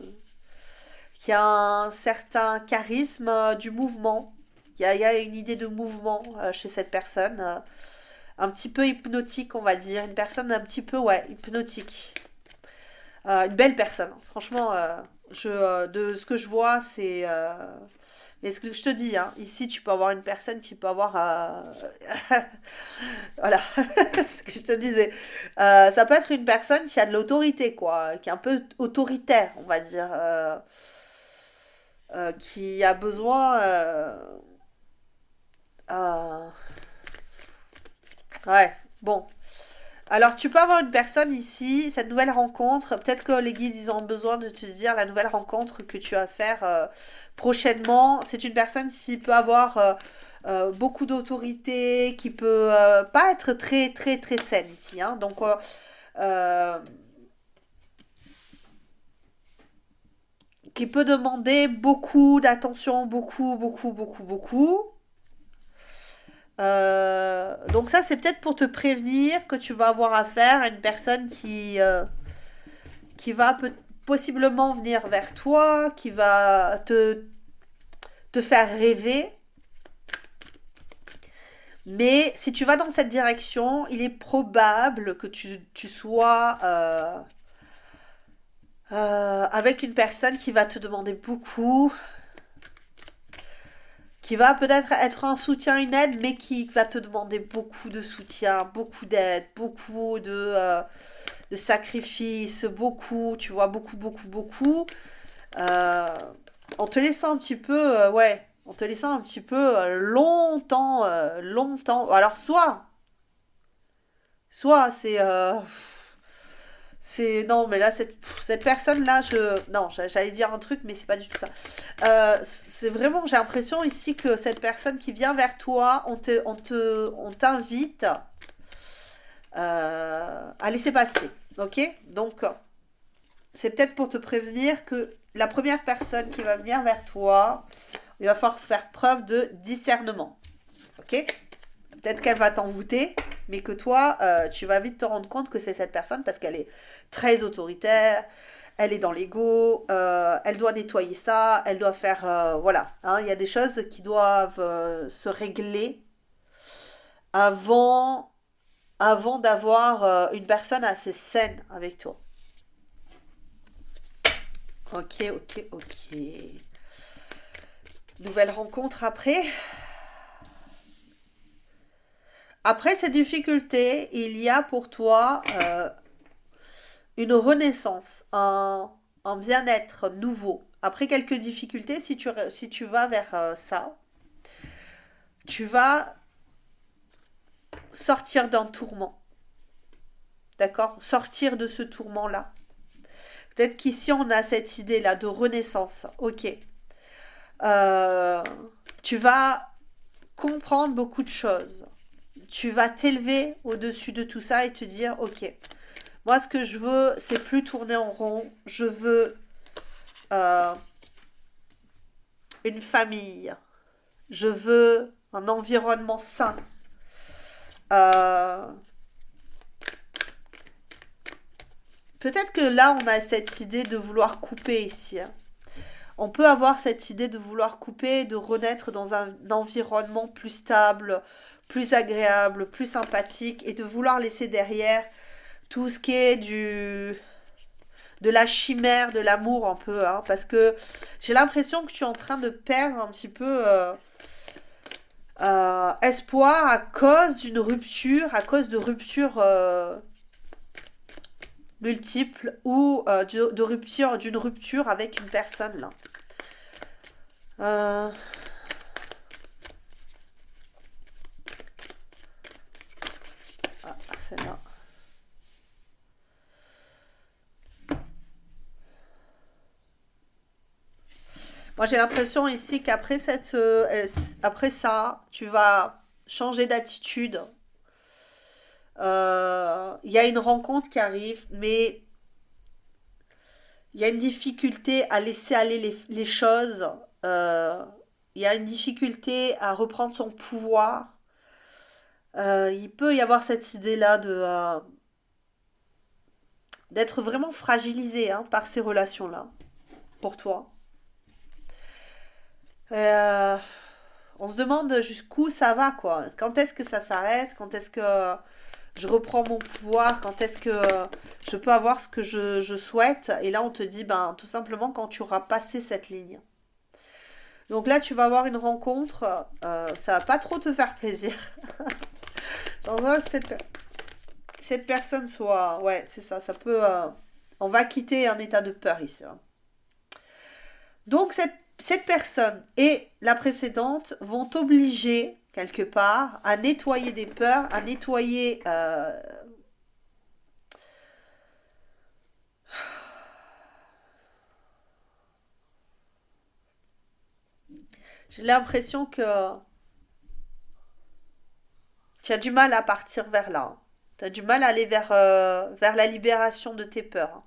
qui a un certain charisme du mouvement. Il y a une idée de mouvement chez cette personne, un petit peu hypnotique, on va dire. Une personne un petit peu, ouais, hypnotique. Une belle personne. Franchement, de ce que je vois, c'est mais ce que je te dis, hein, ici tu peux avoir une personne qui peut avoir... voilà, ce que je te disais. Ça peut être une personne qui a de l'autorité, quoi, qui est un peu autoritaire, on va dire. Qui a besoin... euh, ouais, bon. Alors tu peux avoir une personne ici, cette nouvelle rencontre, peut-être que les guides ils ont besoin de te dire la nouvelle rencontre que tu vas faire prochainement. C'est une personne qui peut avoir beaucoup d'autorité, qui peut pas être très très très saine ici. Hein. Donc euh, qui peut demander beaucoup d'attention, beaucoup beaucoup beaucoup beaucoup. Donc ça c'est peut-être pour te prévenir que tu vas avoir affaire à une personne qui va possiblement venir vers toi, qui va te faire rêver. Mais si tu vas dans cette direction, il est probable que tu sois avec une personne qui va te demander beaucoup, qui va peut-être être un soutien, une aide, mais qui va te demander beaucoup de soutien, beaucoup d'aide, beaucoup de sacrifices, beaucoup, tu vois, beaucoup, beaucoup, beaucoup. Euh, en te laissant un petit peu, ouais, en te laissant un petit peu longtemps, longtemps. Alors, soit c'est non, mais là cette personne là, non, j'allais dire un truc, mais c'est pas du tout ça. C'est vraiment, j'ai l'impression ici que cette personne qui vient vers toi, on t'invite à laisser passer, ok? Donc c'est peut-être pour te prévenir que la première personne qui va venir vers toi, il va falloir faire preuve de discernement, ok? Peut-être qu'elle va t'envoûter, mais que toi, tu vas vite te rendre compte que c'est cette personne parce qu'elle est très autoritaire, elle est dans l'ego, elle doit nettoyer ça, elle doit faire... voilà, hein, il y a des choses qui doivent se régler avant, avant d'avoir une personne assez saine avec toi. Ok, ok, ok. Nouvelle rencontre après. Après ces difficultés, il y a pour toi une renaissance, un bien-être nouveau. Après quelques difficultés, si tu vas vers ça, tu vas sortir d'un tourment. D'accord? Sortir de ce tourment-là. Peut-être qu'ici, on a cette idée-là de renaissance. Ok. Euh, Tu vas comprendre beaucoup de choses. Tu vas t'élever au-dessus de tout ça et te dire, ok, moi, ce que je veux, c'est plus tourner en rond. Je veux euh, une famille. Je veux un environnement sain. Euh, Peut-être que là, on a cette idée de vouloir couper ici, hein. On peut avoir cette idée de vouloir couper, de renaître dans un environnement plus stable, plus agréable, plus sympathique et de vouloir laisser derrière tout ce qui est de la chimère, de l'amour un peu, hein, parce que j'ai l'impression que tu es en train de perdre un petit peu espoir à cause d'une rupture, à cause de ruptures multiples ou d'une rupture avec une personne là. Euh, Ah, celle-là. Moi, j'ai l'impression ici qu'après après ça, tu vas changer d'attitude. Il y a une rencontre qui arrive, mais il y a une difficulté à laisser aller les choses. Euh, il y a une difficulté à reprendre son pouvoir. Il peut y avoir cette idée-là d'être vraiment fragilisé, hein, par ces relations-là, pour toi. Euh, on se demande jusqu'où ça va, quoi. Quand est-ce que ça s'arrête? Quand est-ce que je reprends mon pouvoir? Quand est-ce que je peux avoir ce que je souhaite? Et là, on te dit, ben, tout simplement quand tu auras passé cette ligne. Donc là, tu vas avoir une rencontre, ça va pas trop te faire plaisir. Genre, cette personne soit... Ouais, c'est ça, ça peut... on va quitter un état de peur ici, hein. Donc cette personne et la précédente vont t'obliger, quelque part, à nettoyer des peurs, à nettoyer... j'ai l'impression que tu as du mal à partir vers là, hein. Tu as du mal à aller vers la libération de tes peurs, hein.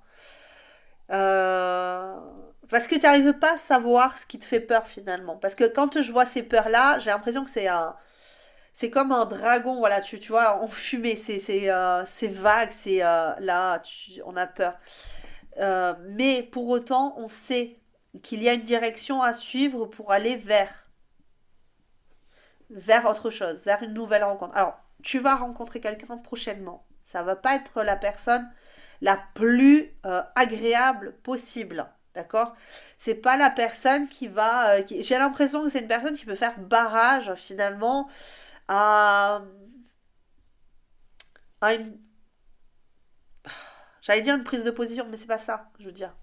Euh, Parce que tu n'arrives pas à savoir ce qui te fait peur finalement. Parce que quand je vois ces peurs-là, j'ai l'impression que c'est comme un dragon, voilà, tu vois, en fumée, c'est vague, on a peur. Mais pour autant, on sait qu'il y a une direction à suivre pour aller vers autre chose, vers une nouvelle rencontre. Alors, tu vas rencontrer quelqu'un prochainement. Ça va pas être la personne la plus agréable possible. D'accord? C'est pas la personne qui va. J'ai l'impression que c'est une personne qui peut faire barrage finalement à, à une. J'allais dire une prise de position, mais c'est pas ça, je veux dire.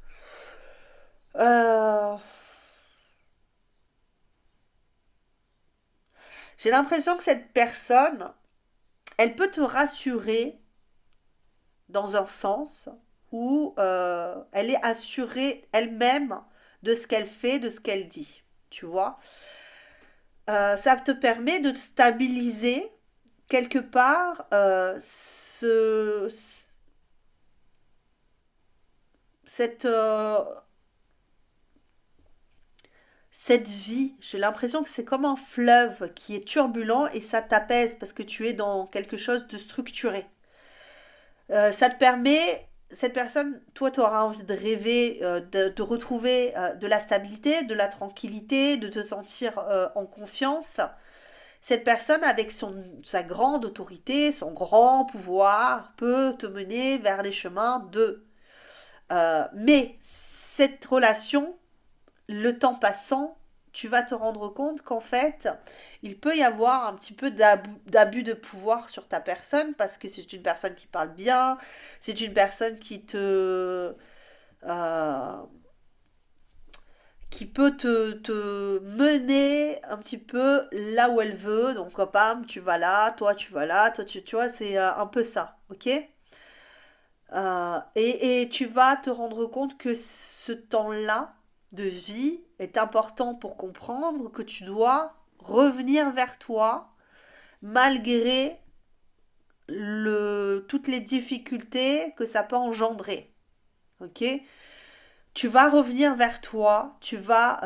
Euh, j'ai l'impression que cette personne, elle peut te rassurer dans un sens où elle est assurée elle-même de ce qu'elle fait, de ce qu'elle dit. Tu vois? Ça te permet de te stabiliser quelque part cette, cette vie. J'ai l'impression que c'est comme un fleuve qui est turbulent et ça t'apaise parce que tu es dans quelque chose de structuré. Ça te permet, cette personne, toi, tu auras envie de rêver, de retrouver de la stabilité, de la tranquillité, de te sentir en confiance. Cette personne, avec sa grande autorité, son grand pouvoir, peut te mener vers les chemins de. Mais cette relation, le temps passant, tu vas te rendre compte qu'en fait, il peut y avoir un petit peu d'abus de pouvoir sur ta personne parce que c'est une personne qui parle bien, c'est une personne euh, qui peut te mener un petit peu là où elle veut. Donc, bam, tu vas là, toi tu vas là, toi tu vois, c'est un peu ça, ok? Et tu vas te rendre compte que ce temps-là de vie est important pour comprendre que tu dois revenir vers toi malgré toutes les difficultés que ça peut engendrer. Ok? Tu vas revenir vers toi, tu vas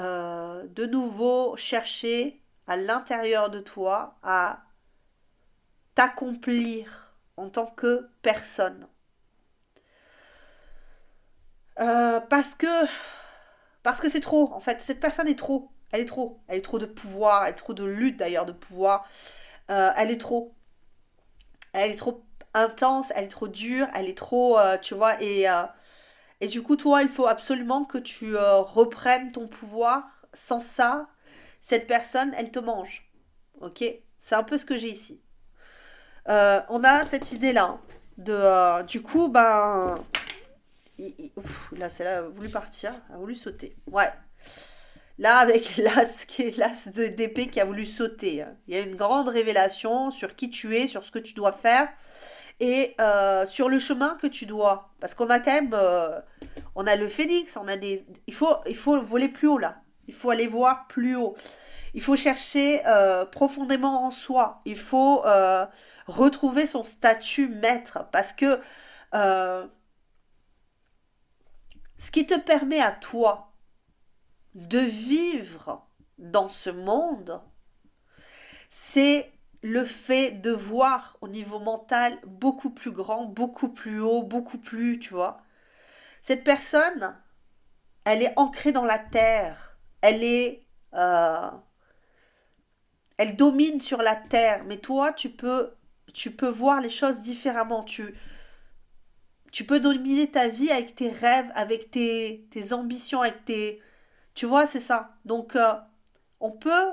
de nouveau chercher à l'intérieur de toi à t'accomplir en tant que personne. Parce que c'est trop, en fait. Cette personne est trop. Elle est trop. Elle est trop de pouvoir, elle est trop de lutte d'ailleurs de pouvoir. Elle est trop. Elle est trop intense, elle est trop dure, elle est trop, tu vois. Et du coup, toi, il faut absolument que tu reprennes ton pouvoir. Sans ça, cette personne, elle te mange. Ok? C'est un peu ce que j'ai ici. On a cette idée-là, hein, du coup, ben, ouf, là, celle-là a voulu partir, a voulu sauter. Ouais. Là, avec l'as qui est l'as d'épée qui a voulu sauter, hein. Il y a une grande révélation sur qui tu es, sur ce que tu dois faire et sur le chemin que tu dois. Parce qu'on a quand même, on a le phénix, on a des, il faut voler plus haut là. Il faut aller voir plus haut. Il faut chercher profondément en soi. Il faut retrouver son statut maître parce que euh, ce qui te permet à toi de vivre dans ce monde, c'est le fait de voir au niveau mental beaucoup plus grand, beaucoup plus haut, beaucoup plus, tu vois. Cette personne, elle est ancrée dans la terre. Euh, elle domine sur la terre. Mais toi, tu peux voir les choses différemment. Tu peux dominer ta vie avec tes rêves, avec tes ambitions, avec tes, tu vois, c'est ça. Donc, on peut,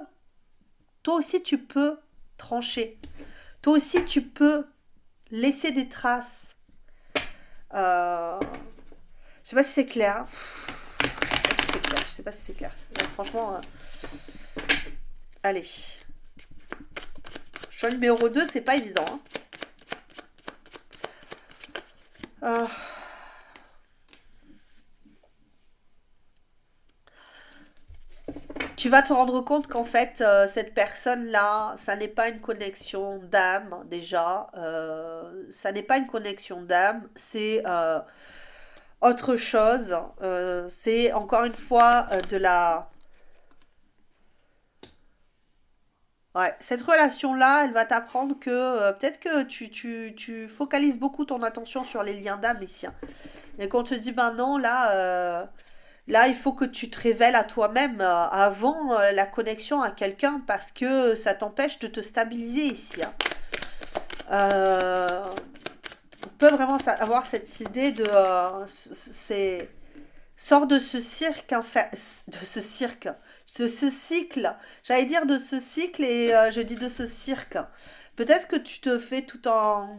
toi aussi, tu peux trancher. Toi aussi, tu peux laisser des traces. Je sais pas si c'est clair, hein. Je sais pas si c'est clair. Là, franchement, allez. Choix numéro 2, c'est pas évident, hein. Euh, tu vas te rendre compte qu'en fait, cette personne-là, ça n'est pas une connexion d'âme, déjà. Ça n'est pas une connexion d'âme, c'est autre chose. C'est encore une fois de la. Ouais, cette relation-là, elle va t'apprendre que peut-être que tu focalises beaucoup ton attention sur les liens d'âme ici, hein. Et qu'on te dit, ben non, là, il faut que tu te révèles à toi-même avant la connexion à quelqu'un parce que ça t'empêche de te stabiliser ici, hein. Euh, on peut vraiment avoir cette idée de... c'est... Sors de ce cirque, de ce cirque, ce cycle. J'allais dire de ce cycle et je dis de ce cirque. Peut-être que tu te fais tout en...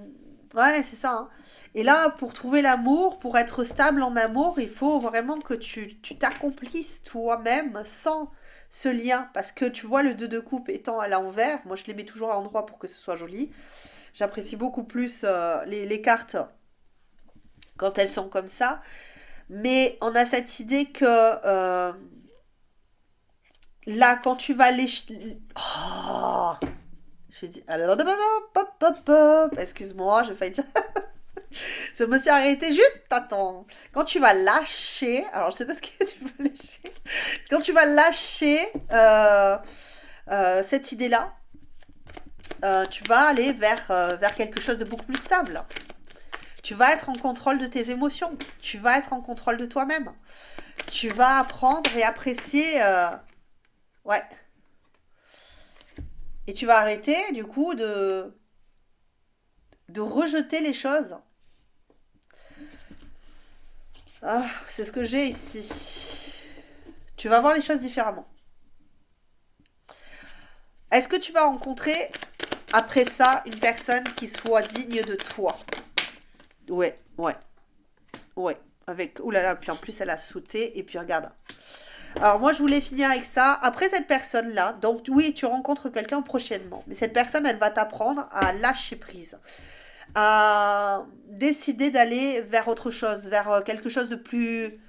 Ouais, c'est ça, hein. Et là, pour trouver l'amour, pour être stable en amour, il faut vraiment que tu t'accomplisses toi-même sans ce lien. Parce que tu vois, le 2 de coupe étant à l'envers, moi je les mets toujours à l'endroit pour que ce soit joli. J'apprécie beaucoup plus les cartes quand elles sont comme ça. Mais on a cette idée que là, quand tu vas les... Oh, je dis... Excuse-moi, j'ai failli dire... Je me suis arrêtée juste, attends. Quand tu vas lâcher... Alors, je sais pas ce que tu veux lâcher. Quand tu vas lâcher cette idée-là, tu vas aller vers quelque chose de beaucoup plus stable. Tu vas être en contrôle de tes émotions. Tu vas être en contrôle de toi-même. Tu vas apprendre et apprécier... ouais. Et tu vas arrêter, du coup, de rejeter les choses. Ah, c'est ce que j'ai ici. Tu vas voir les choses différemment. Est-ce que tu vas rencontrer, après ça, une personne qui soit digne de toi? Ouais, ouais, ouais. Avec... Ouh là là, puis en plus, elle a sauté. Et puis, regarde. Alors, moi, je voulais finir avec ça. Après cette personne-là, donc oui, tu rencontres quelqu'un prochainement. Mais cette personne, elle va t'apprendre à lâcher prise, à décider d'aller vers autre chose, vers quelque chose de plus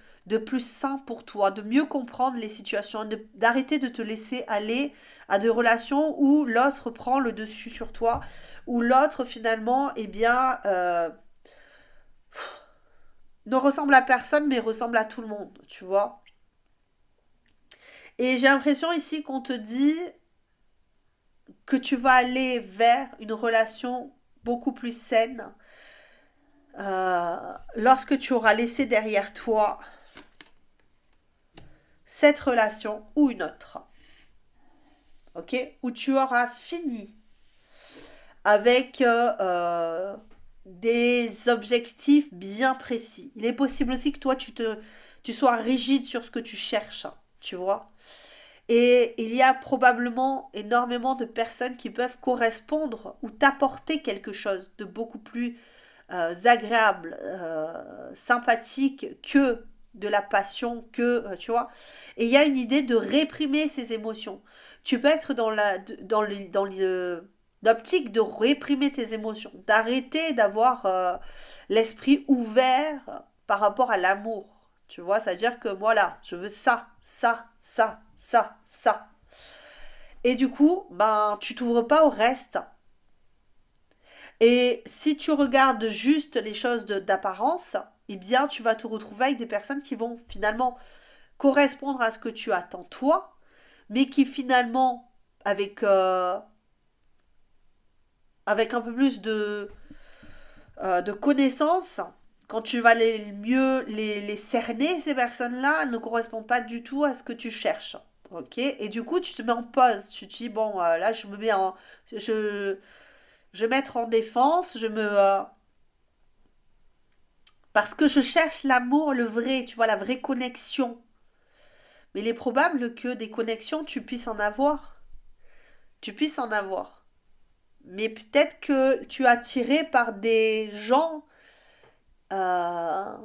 sain pour toi, de mieux comprendre les situations, d'arrêter de te laisser aller à des relations où l'autre prend le dessus sur toi, où l'autre finalement, eh bien, ne ressemble à personne mais ressemble à tout le monde, tu vois. Et j'ai l'impression ici qu'on te dit que tu vas aller vers une relation beaucoup plus saine lorsque tu auras laissé derrière toi cette relation ou une autre, ok, où tu auras fini avec des objectifs bien précis. Il est possible aussi que toi tu sois rigide sur ce que tu cherches, tu vois. Et il y a probablement énormément de personnes qui peuvent correspondre ou t'apporter quelque chose de beaucoup plus agréable, sympathique que de la passion, que, tu vois. Et il y a une idée de réprimer ses émotions. Tu peux être l'optique de réprimer tes émotions, d'arrêter d'avoir l'esprit ouvert par rapport à l'amour. Tu vois, c'est-à-dire que voilà, je veux ça, ça, ça, ça, ça. Et du coup, ben, tu t'ouvres pas au reste. Et si tu regardes juste les choses d'apparence, eh bien, tu vas te retrouver avec des personnes qui vont finalement correspondre à ce que tu attends toi, mais qui finalement, avec, avec un peu plus de connaissances, quand tu vas mieux les cerner, ces personnes-là, elles ne correspondent pas du tout à ce que tu cherches. Ok. Et du coup, tu te mets en pause. Tu te dis, bon, là, je me mets en. Je vais mettre en défense, parce que je cherche l'amour, le vrai, tu vois, la vraie connexion. Mais il est probable que des connexions, tu puisses en avoir. Tu puisses en avoir. Mais peut-être que tu es attiré par des gens euh,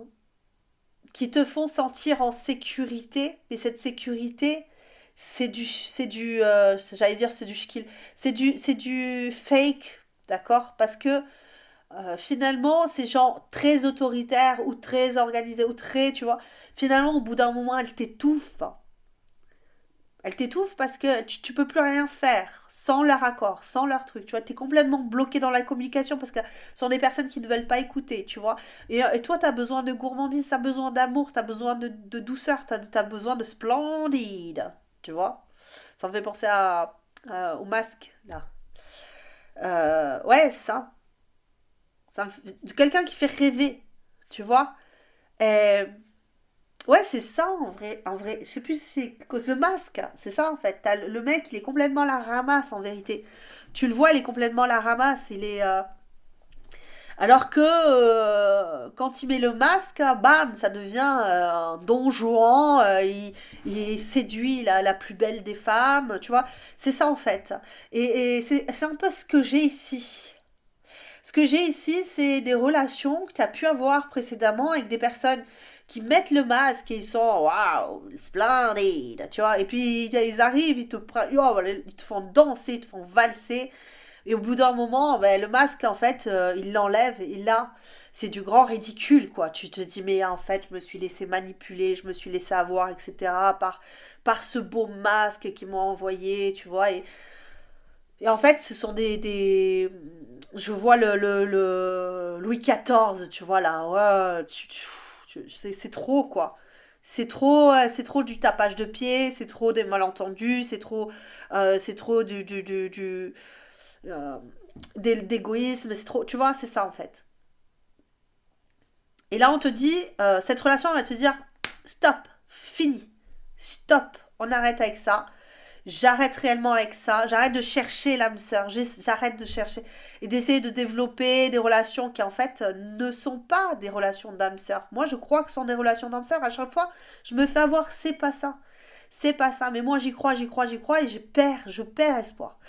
qui te font sentir en sécurité. Mais cette sécurité, j'allais dire, c'est du skill. C'est du fake, d'accord? Parce que finalement, ces gens très autoritaires ou très organisés ou très, tu vois, finalement, au bout d'un moment, elles t'étouffent. Elles t'étouffent parce que tu peux plus rien faire sans leur accord, sans leur truc. Tu vois, tu es complètement bloqué dans la communication parce que ce sont des personnes qui ne veulent pas écouter, tu vois. Et toi, tu as besoin de gourmandise, tu as besoin d'amour, tu as besoin de douceur, tu as besoin de splendide, tu vois. Ça me fait penser au masque, là. Ouais, c'est ça. Quelqu'un qui fait rêver, tu vois. Et ouais, c'est ça en vrai. En vrai, je sais plus si c'est cause de masque. C'est ça en fait. T'as le mec, il est complètement la ramasse en vérité. Tu le vois, il est complètement la ramasse. Alors que quand il met le masque, bam, ça devient un don Juan. Il séduit la plus belle des femmes. Tu vois, c'est ça en fait. Et c'est un peu ce que j'ai ici. Ce que j'ai ici, c'est des relations que tu as pu avoir précédemment avec des personnes qui mettent le masque et ils sont waouh, splendide, tu vois. Et puis ils arrivent, oh, voilà, ils te font danser, ils te font valser. Et au bout d'un moment, ben, le masque, en fait, il l'enlève et là, c'est du grand ridicule, quoi. Tu te dis, mais en fait, je me suis laissé manipuler, je me suis laissé avoir, etc. par ce beau masque qu'ils m'ont envoyé, tu vois. Et en fait, ce sont je vois le Louis XIV, tu vois là. Ouais, c'est trop quoi. C'est trop du tapage de pied, c'est trop des malentendus, c'est trop euh, d'égoïsme, c'est trop. Tu vois, c'est ça en fait. Et là, on te dit, cette relation, on va te dire, stop, fini, stop, on arrête avec ça. J'arrête réellement avec ça, j'arrête de chercher l'âme sœur, j'arrête de chercher et d'essayer de développer des relations qui en fait ne sont pas des relations d'âme sœur. Moi je crois que ce sont des relations d'âme sœur, à chaque fois je me fais avoir, c'est pas ça. C'est pas ça, mais moi j'y crois, j'y crois, j'y crois et je perds espoir.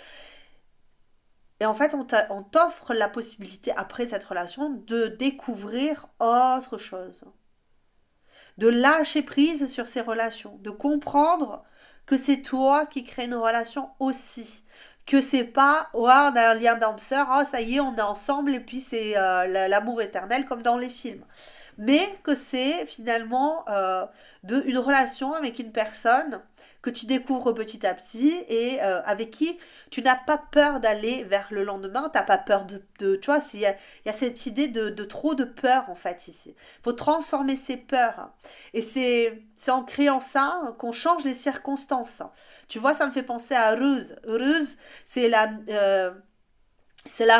Et en fait on t'offre la possibilité après cette relation de découvrir autre chose, de lâcher prise sur ces relations, de comprendre que c'est toi qui crée une relation aussi. Que c'est pas, ouais, on a un lien d'âme sœur, oh, ça y est, on est ensemble et puis c'est l'amour éternel comme dans les films. Mais que c'est finalement une relation avec une personne que tu découvres petit à petit et avec qui tu n'as pas peur d'aller vers le lendemain, tu n'as pas peur tu vois, il y a cette idée de trop de peur en fait ici. Il faut transformer ces peurs. Et c'est en créant ça qu'on change les circonstances. Tu vois, ça me fait penser à Ruse. Ruse, c'est la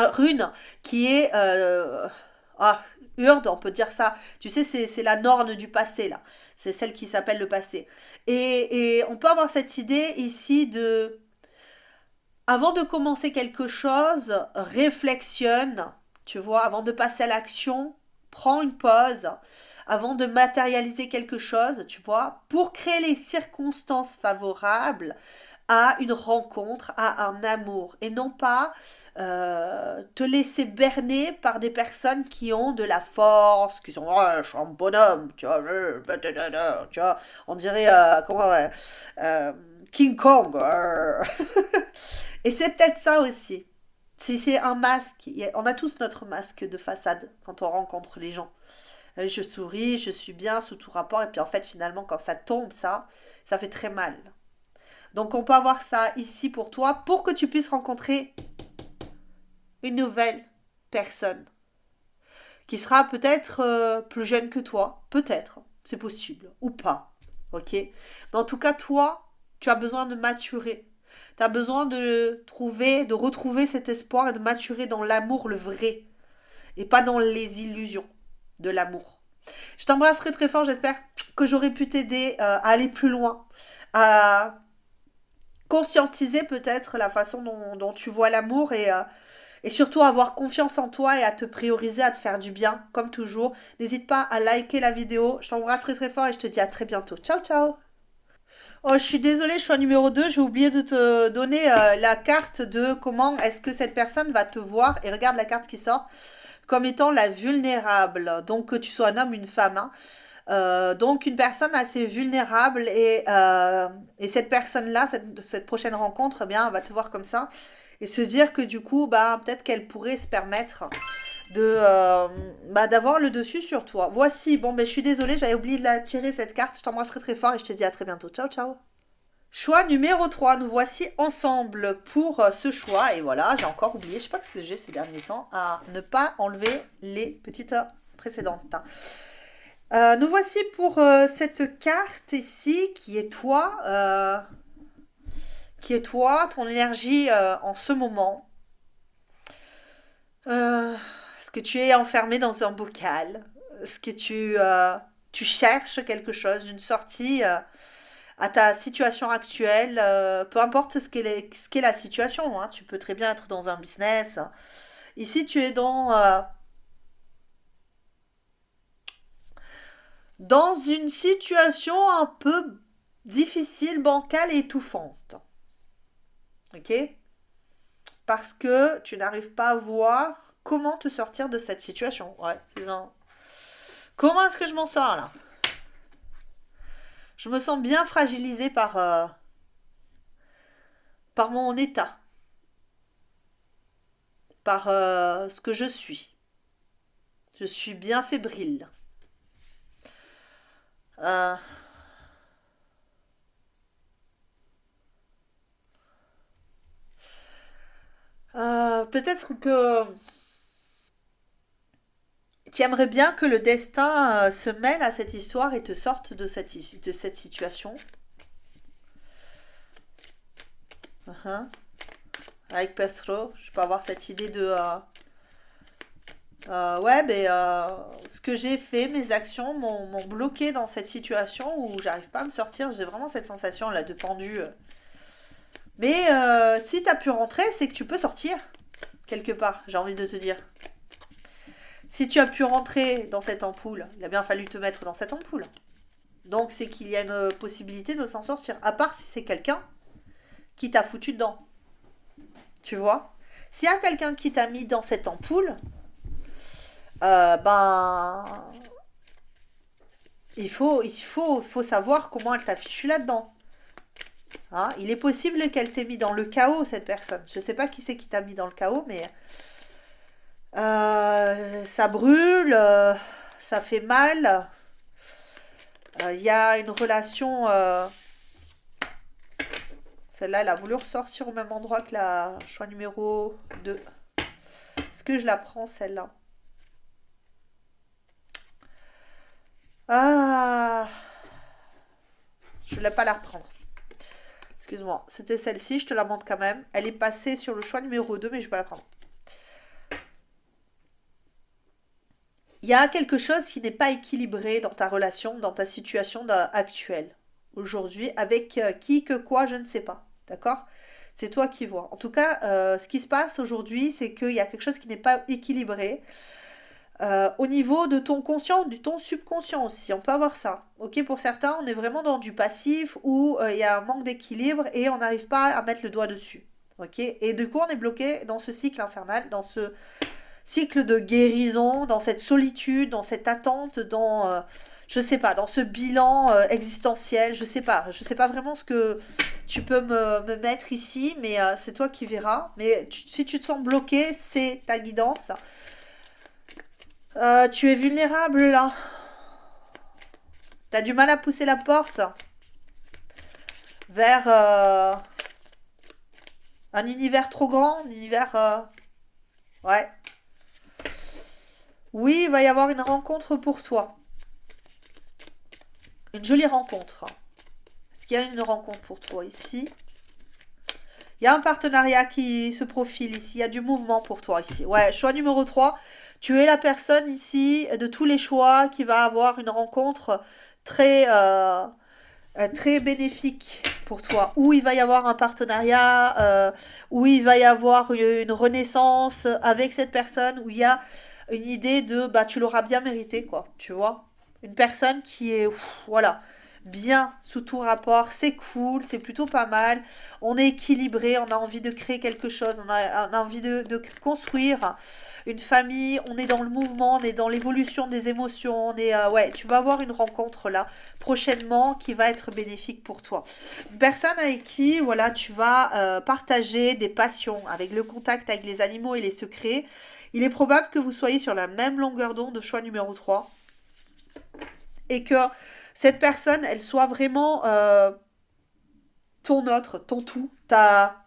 rune qui est... ah, Urde, on peut dire ça. Tu sais, c'est la norne du passé, là. C'est celle qui s'appelle le passé. Et on peut avoir cette idée ici de... Avant de commencer quelque chose, réflexionne, tu vois, avant de passer à l'action, prends une pause, avant de matérialiser quelque chose, tu vois, pour créer les circonstances favorables à une rencontre, à un amour, et non pas te laisser berner par des personnes qui ont de la force, qui sont, oh, je suis un bonhomme, tu vois, tu vois, on dirait, euh, King Kong. Et c'est peut-être ça aussi. C'est un masque. On a tous notre masque de façade quand on rencontre les gens. Je souris, je suis bien sous tout rapport, et puis en fait, finalement, quand ça tombe, ça fait très mal. Donc, on peut avoir ça ici pour toi, pour que tu puisses rencontrer une nouvelle personne qui sera peut-être plus jeune que toi, peut-être, c'est possible, ou pas, ok. Mais en tout cas, toi, tu as besoin de maturer. Tu as besoin de retrouver cet espoir et de maturer dans l'amour le vrai, et pas dans les illusions de l'amour. Je t'embrasserai très fort, j'espère que j'aurai pu t'aider à aller plus loin, à conscientiser peut-être la façon dont tu vois l'amour et surtout avoir confiance en toi et à te prioriser, à te faire du bien, comme toujours. N'hésite pas à liker la vidéo. Je t'embrasse très très fort et je te dis à très bientôt. Ciao ciao. Oh, je suis désolée, je suis en numéro 2. J'ai oublié de te donner la carte de comment est-ce que cette personne va te voir. Et regarde la carte qui sort comme étant la vulnérable. Donc que tu sois un homme ou une femme, hein. Donc une personne assez vulnérable et cette personne-là, cette prochaine rencontre, eh bien, elle va te voir comme ça et se dire que du coup, bah, peut-être qu'elle pourrait se permettre d'avoir le dessus sur toi. Voici, bon, ben, je suis désolée, j'avais oublié de la tirer cette carte. Je t'embrasse très très fort et je te dis à très bientôt. Ciao, ciao. Choix numéro 3, nous voici ensemble pour ce choix. Et voilà, j'ai encore oublié, je sais pas ce que j'ai ces derniers temps, à ne pas enlever les petites précédentes. Nous voici pour cette carte ici qui est toi, ton énergie en ce moment. Est-ce que tu es enfermé dans un bocal? Est-ce que tu Tu cherches quelque chose, une sortie à ta situation actuelle, peu importe ce qu'est la situation, hein. Tu peux très bien être dans un business. Ici, tu es dans une situation un peu difficile, bancale et étouffante. Ok? Parce que tu n'arrives pas à voir comment te sortir de cette situation. Ouais, comment est-ce que je m'en sors là? Je me sens bien fragilisée par mon état, par ce que je suis. Je suis bien fébrile. Euh, Peut-être que tu aimerais bien que le destin se mêle à cette histoire et te sorte de cette situation. Uh-huh. Avec Petro, je peux avoir cette idée de ouais, mais ce que j'ai fait, mes actions m'ont bloqué dans cette situation où j'arrive pas à me sortir. J'ai vraiment cette sensation là de pendu. Mais si t'as pu rentrer, c'est que tu peux sortir quelque part. J'ai envie de te dire. Si tu as pu rentrer dans cette ampoule, il a bien fallu te mettre dans cette ampoule. Donc c'est qu'il y a une possibilité de s'en sortir. À part si c'est quelqu'un qui t'a foutu dedans. Tu vois? S'il y a quelqu'un qui t'a mis dans cette ampoule, ben faut savoir comment elle t'a fichu là-dedans. Hein, il est possible qu'elle t'ait mis dans le chaos, cette personne. Je sais pas qui c'est qui t'a mis dans le chaos, mais ça brûle, ça fait mal. Il y a une relation. Celle-là, elle a voulu ressortir au même endroit que la choix numéro 2. Est-ce que je la prends, celle-là? Ah, je ne voulais pas la reprendre. Excuse-moi, c'était celle-ci, je te la montre quand même. Elle est passée sur le choix numéro 2, mais je vais pas la prendre. Il y a quelque chose qui n'est pas équilibré dans ta relation, dans ta situation actuelle, aujourd'hui, avec qui, que quoi, je ne sais pas. D'accord? C'est toi qui vois. En tout cas, ce qui se passe aujourd'hui, c'est qu'il y a quelque chose qui n'est pas équilibré. Au niveau de ton conscient, du ton subconscient aussi, on peut avoir ça. Ok, pour certains, on est vraiment dans du passif où il y a un manque d'équilibre et on n'arrive pas à mettre le doigt dessus. Ok, et du coup, on est bloqué dans ce cycle infernal, dans ce cycle de guérison, dans cette solitude, dans cette attente, dans, je sais pas, dans ce bilan existentiel. Je sais pas vraiment ce que tu peux me mettre ici, mais c'est toi qui verras. Mais si tu te sens bloqué, c'est ta guidance. Tu es vulnérable là. T'as du mal à pousser la porte vers un univers trop grand, un univers... ouais. Oui, il va y avoir une rencontre pour toi. Une jolie rencontre. Est-ce qu'il y a une rencontre pour toi ici? Il y a un partenariat qui se profile ici. Il y a du mouvement pour toi ici. Ouais, choix numéro 3. Tu es la personne ici de tous les choix qui va avoir une rencontre très, très bénéfique pour toi. Où il va y avoir un partenariat, où il va y avoir une renaissance avec cette personne, où il y a une idée de bah tu l'auras bien mérité quoi, tu vois. Une personne qui est voilà, bien sous tout rapport, c'est cool, c'est plutôt pas mal. On est équilibré, on a envie de créer quelque chose, on a envie de construire une famille, on est dans le mouvement, on est dans l'évolution des émotions, on est ouais, tu vas avoir une rencontre là prochainement qui va être bénéfique pour toi. Une personne avec qui voilà, tu vas partager des passions avec le contact avec les animaux et les secrets. Il est probable que vous soyez sur la même longueur d'onde de choix numéro 3 et que cette personne, elle soit vraiment ton autre, ton tout, ta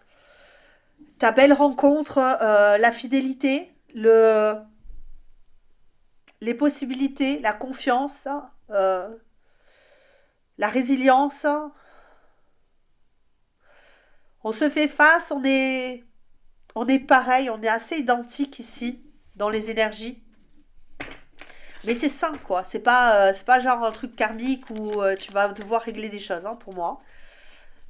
belle rencontre, la fidélité, les possibilités, la confiance, la résilience. On se fait face, on est pareil, on est assez identique ici dans les énergies. Mais c'est sain, quoi. C'est pas genre un truc karmique où tu vas devoir régler des choses, hein, pour moi.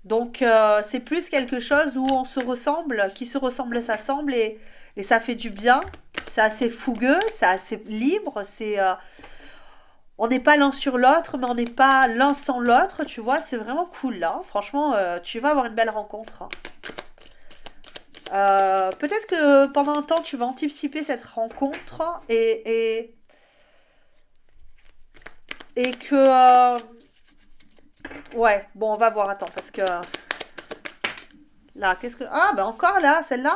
Donc, c'est plus quelque chose où on se ressemble, qui se ressemble s'assemble et ça fait du bien. C'est assez fougueux, c'est assez libre, on n'est pas l'un sur l'autre, mais on n'est pas l'un sans l'autre, tu vois, c'est vraiment cool là. Franchement, tu vas avoir une belle rencontre, hein. Peut-être que pendant un temps, tu vas anticiper cette rencontre et que... ouais, bon, on va voir, attends, parce que... Là, qu'est-ce que... Ah, ben encore là, celle-là.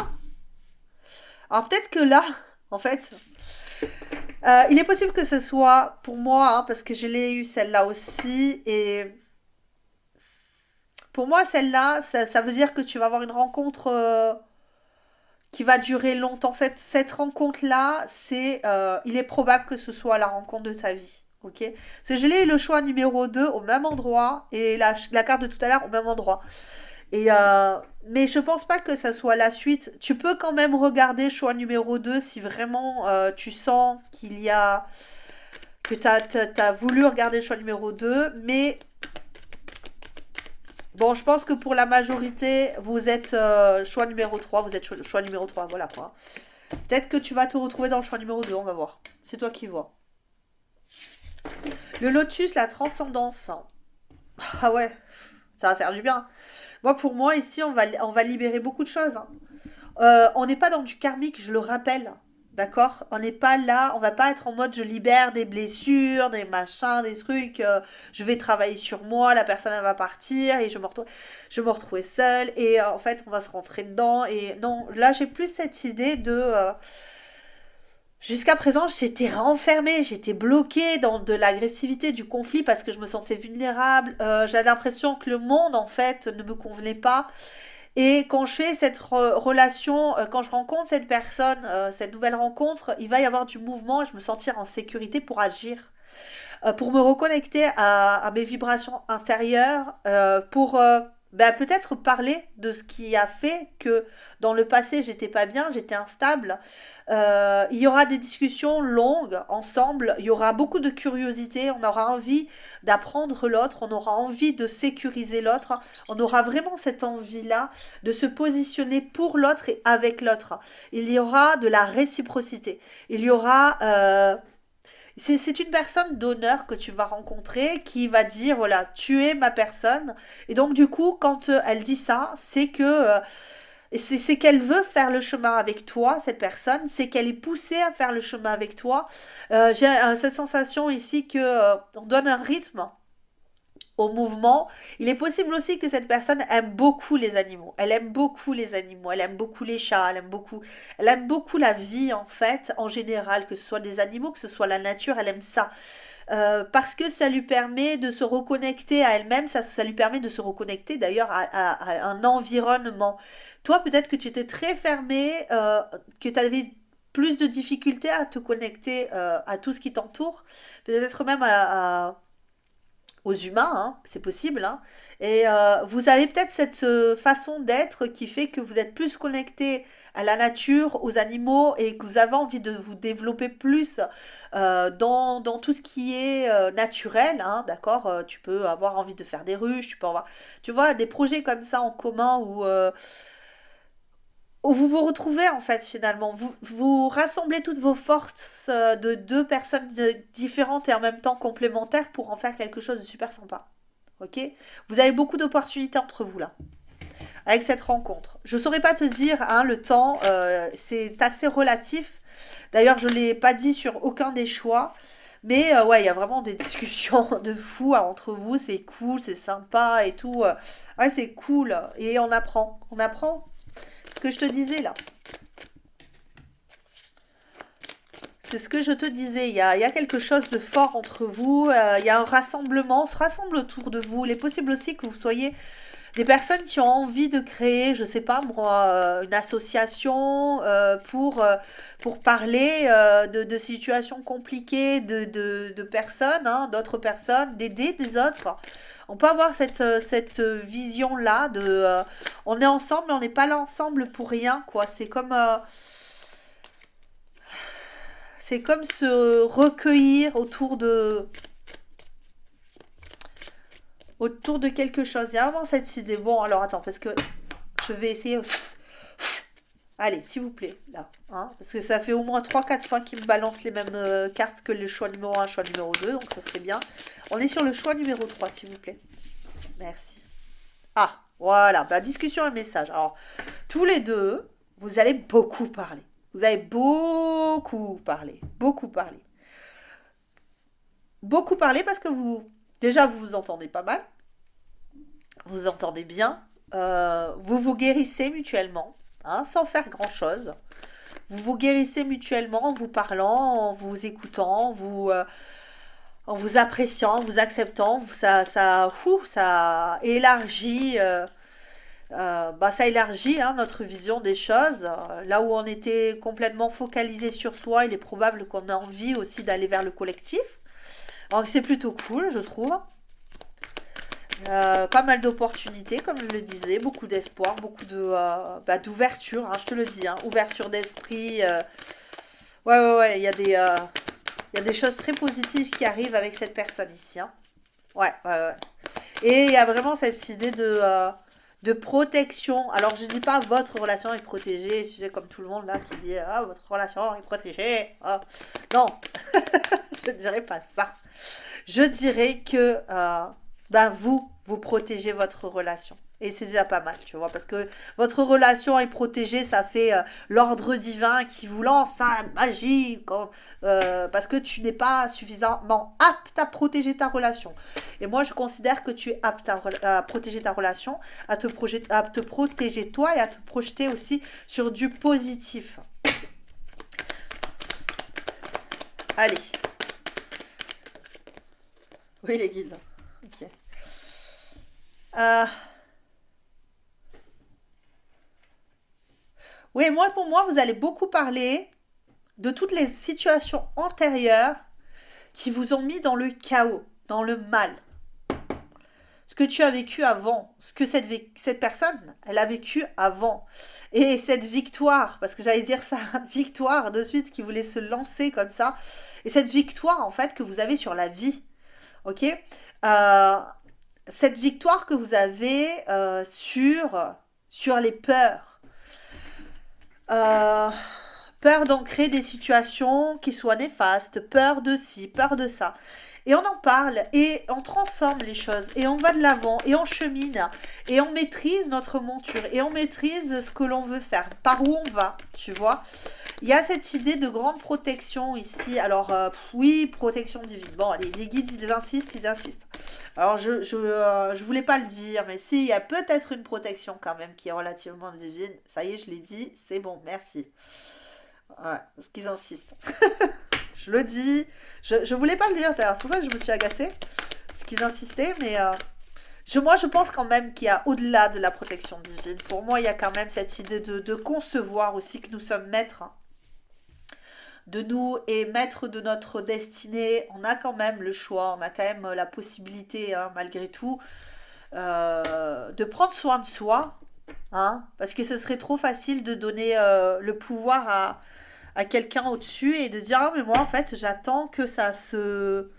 Alors peut-être que là, en fait, il est possible que ce soit pour moi, hein, parce que je l'ai eu celle-là aussi, et pour moi, celle-là, ça veut dire que tu vas avoir une rencontre qui va durer longtemps. Cette rencontre-là, il est probable que ce soit la rencontre de ta vie. Ok? Parce que je l'ai eu le choix numéro 2 au même endroit et la carte de tout à l'heure au même endroit. Mais je pense pas que ça soit la suite. Tu peux quand même regarder choix numéro 2 si vraiment tu sens que t'as voulu regarder le choix numéro 2. Mais bon, je pense que pour la majorité, vous êtes choix numéro 3. Vous êtes choix numéro 3. Voilà quoi. Peut-être que tu vas te retrouver dans le choix numéro 2. On va voir. C'est toi qui vois. Le lotus, la transcendance. Ah ouais, ça va faire du bien. Moi, pour moi, ici, on va libérer beaucoup de choses, hein. On n'est pas dans du karmique, je le rappelle. D'accord. On n'est pas là, on va pas être en mode je libère des blessures, des machins, des trucs. Je vais travailler sur moi, la personne elle va partir et je me retrouvais seule. Et en fait, on va se rentrer dedans. Et non, là, j'ai plus cette idée de. Jusqu'à présent, j'étais renfermée, j'étais bloquée dans de l'agressivité, du conflit parce que je me sentais vulnérable. J'avais l'impression que le monde, en fait, ne me convenait pas. Et quand je fais cette relation, quand je rencontre cette personne, cette nouvelle rencontre, il va y avoir du mouvement et je me sentir en sécurité pour agir, pour me reconnecter à mes vibrations intérieures, pour ben, peut-être parler de ce qui a fait que dans le passé j'étais pas bien, j'étais instable. Il y aura des discussions longues ensemble, il y aura beaucoup de curiosité, on aura envie d'apprendre l'autre, on aura envie de sécuriser l'autre, on aura vraiment cette envie-là de se positionner pour l'autre et avec l'autre. Il y aura de la réciprocité, il y aura c'est une personne d'honneur que tu vas rencontrer qui va dire, voilà, tu es ma personne. Et donc, du coup, quand elle dit ça, c'est qu'elle veut faire le chemin avec toi, cette personne. C'est qu'elle est poussée à faire le chemin avec toi. J'ai cette sensation ici que on donne un rythme au mouvement. Il est possible aussi que cette personne aime beaucoup les animaux. Elle aime beaucoup les animaux, elle aime beaucoup les chats, elle aime beaucoup la vie en fait, en général, que ce soit des animaux, que ce soit la nature, elle aime ça. Parce que ça lui permet de se reconnecter à elle-même, ça lui permet de se reconnecter d'ailleurs à un environnement. Toi, peut-être que tu étais très fermé, que tu avais plus de difficultés à te connecter à tout ce qui t'entoure, peut-être même aux humains, hein, c'est possible, hein. Et vous avez peut-être cette façon d'être qui fait que vous êtes plus connecté à la nature, aux animaux, et que vous avez envie de vous développer plus dans tout ce qui est naturel, hein, d'accord. Tu peux avoir envie de faire des ruches, tu peux avoir, tu vois, des projets comme ça en commun où vous vous retrouvez en fait finalement. Vous rassemblez toutes vos forces de deux personnes différentes et en même temps complémentaires pour en faire quelque chose de super sympa. Ok. Vous avez beaucoup d'opportunités entre vous là, avec cette rencontre. Je ne saurais pas te dire, hein, le temps, c'est assez relatif. D'ailleurs, je ne l'ai pas dit sur aucun des choix. Mais ouais, il y a vraiment des discussions de fou entre vous. C'est cool, c'est sympa et tout. Ouais, c'est cool. Et on apprend. On apprend ce que je te disais là. C'est ce que je te disais, il y a quelque chose de fort entre vous, il y a un rassemblement, on se rassemble autour de vous. Il est possible aussi que vous soyez des personnes qui ont envie de créer, je sais pas moi, une association pour parler de situations compliquées de personnes, hein, d'autres personnes, d'aider des autres. On peut avoir cette vision-là on est ensemble, mais on n'est pas là ensemble pour rien, quoi. C'est comme se recueillir autour de quelque chose. Il y a vraiment cette idée. Bon, alors attends, parce que je vais essayer. Allez, s'il vous plaît, là. Hein, parce que ça fait au moins 3 4 fois qu'il me balance les mêmes cartes que le choix numéro un, choix numéro 2. Donc ça serait bien. On est sur le choix numéro 3, s'il vous plaît. Merci. Ah, voilà. Bah, discussion et message. Alors, tous les deux, vous allez beaucoup parler. Vous avez beaucoup parlé. Beaucoup parlé. Beaucoup parlé parce que déjà, vous vous entendez pas mal. Vous entendez bien. Vous vous guérissez mutuellement, hein, sans faire grand-chose. Vous vous guérissez mutuellement en vous parlant, en vous écoutant, en vous appréciant, en vous acceptant. Ça élargit, ça élargit hein, notre vision des choses. Là où on était complètement focalisé sur soi, il est probable qu'on a envie aussi d'aller vers le collectif. Donc c'est plutôt cool, je trouve. Pas mal d'opportunités, comme je le disais, beaucoup d'espoir, beaucoup d'ouverture, hein, je te le dis, hein, ouverture d'esprit. Ouais, il y a des choses très positives qui arrivent avec cette personne ici. Hein. Ouais. Et il y a vraiment cette idée de protection. Alors, je dis pas votre relation est protégée, tu sais, comme tout le monde là qui dit ah, votre relation est protégée. Ah. Non, je dirais pas ça. Je dirais que vous protégez votre relation. Et c'est déjà pas mal, tu vois, parce que votre relation est protégée, ça fait l'ordre divin qui vous lance sa magie, parce que tu n'es pas suffisamment apte à protéger ta relation. Et moi, je considère que tu es apte à protéger ta relation, à te protéger toi et à te projeter aussi sur du positif. Allez. Oui, les guides. Ok. Euh, oui, pour moi, vous allez beaucoup parler de toutes les situations antérieures qui vous ont mis dans le chaos, dans le mal. Ce que tu as vécu avant, ce que cette personne, elle a vécu avant. Et cette victoire, parce que j'allais dire ça, victoire de suite qui voulait se lancer comme ça. Et cette victoire, en fait, que vous avez sur la vie. Ok. Euh, cette victoire que vous avez sur les peurs. Euh, Peur d'ancrer des situations qui soient néfastes, peur de ci, peur de ça. Et on en parle et on transforme les choses et on va de l'avant et on chemine et on maîtrise notre monture et on maîtrise ce que l'on veut faire, par où on va, tu vois. Il y a cette idée de grande protection ici. Alors, oui, protection divine. Bon, les guides, ils insistent, ils insistent. Alors, je voulais pas le dire, mais si, il y a peut-être une protection quand même qui est relativement divine. Ça y est, je l'ai dit, c'est bon, merci. Ouais, parce qu'ils insistent. Je le dis. Je voulais pas le dire, d'ailleurs. C'est pour ça que je me suis agacée. Parce qu'ils insistaient, mais moi, je pense quand même qu'il y a au-delà de la protection divine. Pour moi, il y a quand même cette idée de concevoir aussi que nous sommes maîtres hein, de nous et maîtres de notre destinée. On a quand même le choix, on a quand même la possibilité, hein, malgré tout, de prendre soin de soi. Hein, parce que ce serait trop facile de donner le pouvoir à quelqu'un au-dessus et de dire ah mais moi en fait j'attends que ça se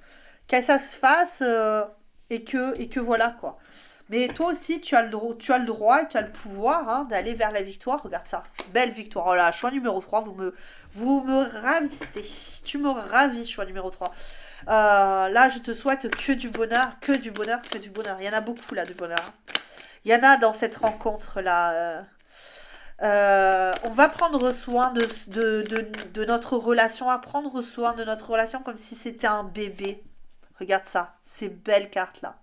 fasse et que voilà quoi. Mais toi aussi tu as le droit et tu as le pouvoir hein, d'aller vers la victoire. Regarde ça, belle victoire. Oh là, choix numéro 3 vous me ravissez. Tu me ravis, choix numéro 3. Là je te souhaite que du bonheur, que du bonheur, que du bonheur. Il y en a beaucoup là du bonheur. Hein. Il y en a dans cette rencontre là. On va prendre soin de notre relation, à prendre soin de notre relation comme si c'était un bébé. Regarde ça, ces belles cartes-là.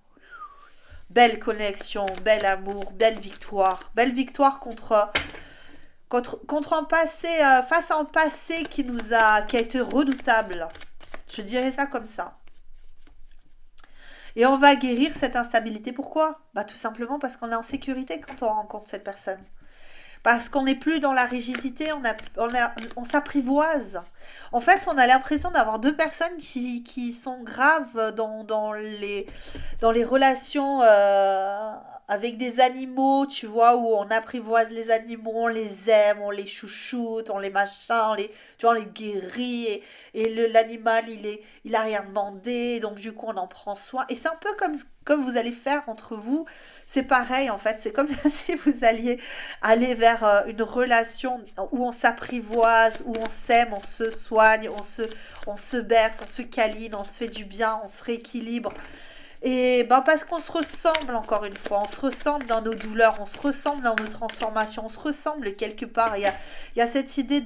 Belle connexion, bel amour, belle victoire. Belle victoire contre un passé, face à un passé qui a été redoutable. Je dirais ça comme ça. Et on va guérir cette instabilité. Pourquoi? Bah tout simplement parce qu'on est en sécurité quand on rencontre cette personne. Parce qu'on n'est plus dans la rigidité, on s'apprivoise. En fait, on a l'impression d'avoir deux personnes qui sont graves dans les relations avec des animaux, tu vois, où on apprivoise les animaux, on les aime, on les chouchoute, on les machin, tu vois, on les guérit, et l'animal, il a rien demandé, donc du coup, on en prend soin. Et c'est un peu comme vous allez faire entre vous, c'est pareil, en fait, c'est comme si vous alliez aller vers une relation où on s'apprivoise, où on s'aime, on se soigne, on se berce, on se câline, on se fait du bien, on se rééquilibre. Et ben parce qu'on se ressemble encore une fois, on se ressemble dans nos douleurs, on se ressemble dans nos transformations, on se ressemble quelque part. Il y a cette idée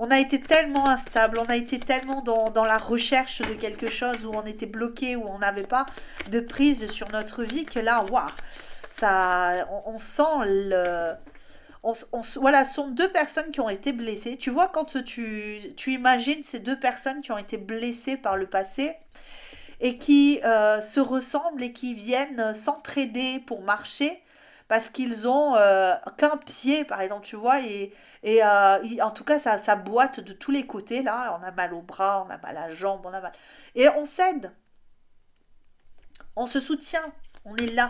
on a été tellement instable, on a été tellement dans la recherche de quelque chose où on était bloqué, où on n'avait pas de prise sur notre vie, que là, waouh, ça, on sent le... voilà, ce sont deux personnes qui ont été blessées. Tu vois, quand tu imagines ces deux personnes qui ont été blessées par le passé, et qui se ressemblent et qui viennent s'entraider pour marcher parce qu'ils ont qu'un pied, par exemple, tu vois, en tout cas, ça boite de tous les côtés, là, on a mal au bras, on a mal à la jambe, on a mal... Et on s'aide, on se soutient, on est là,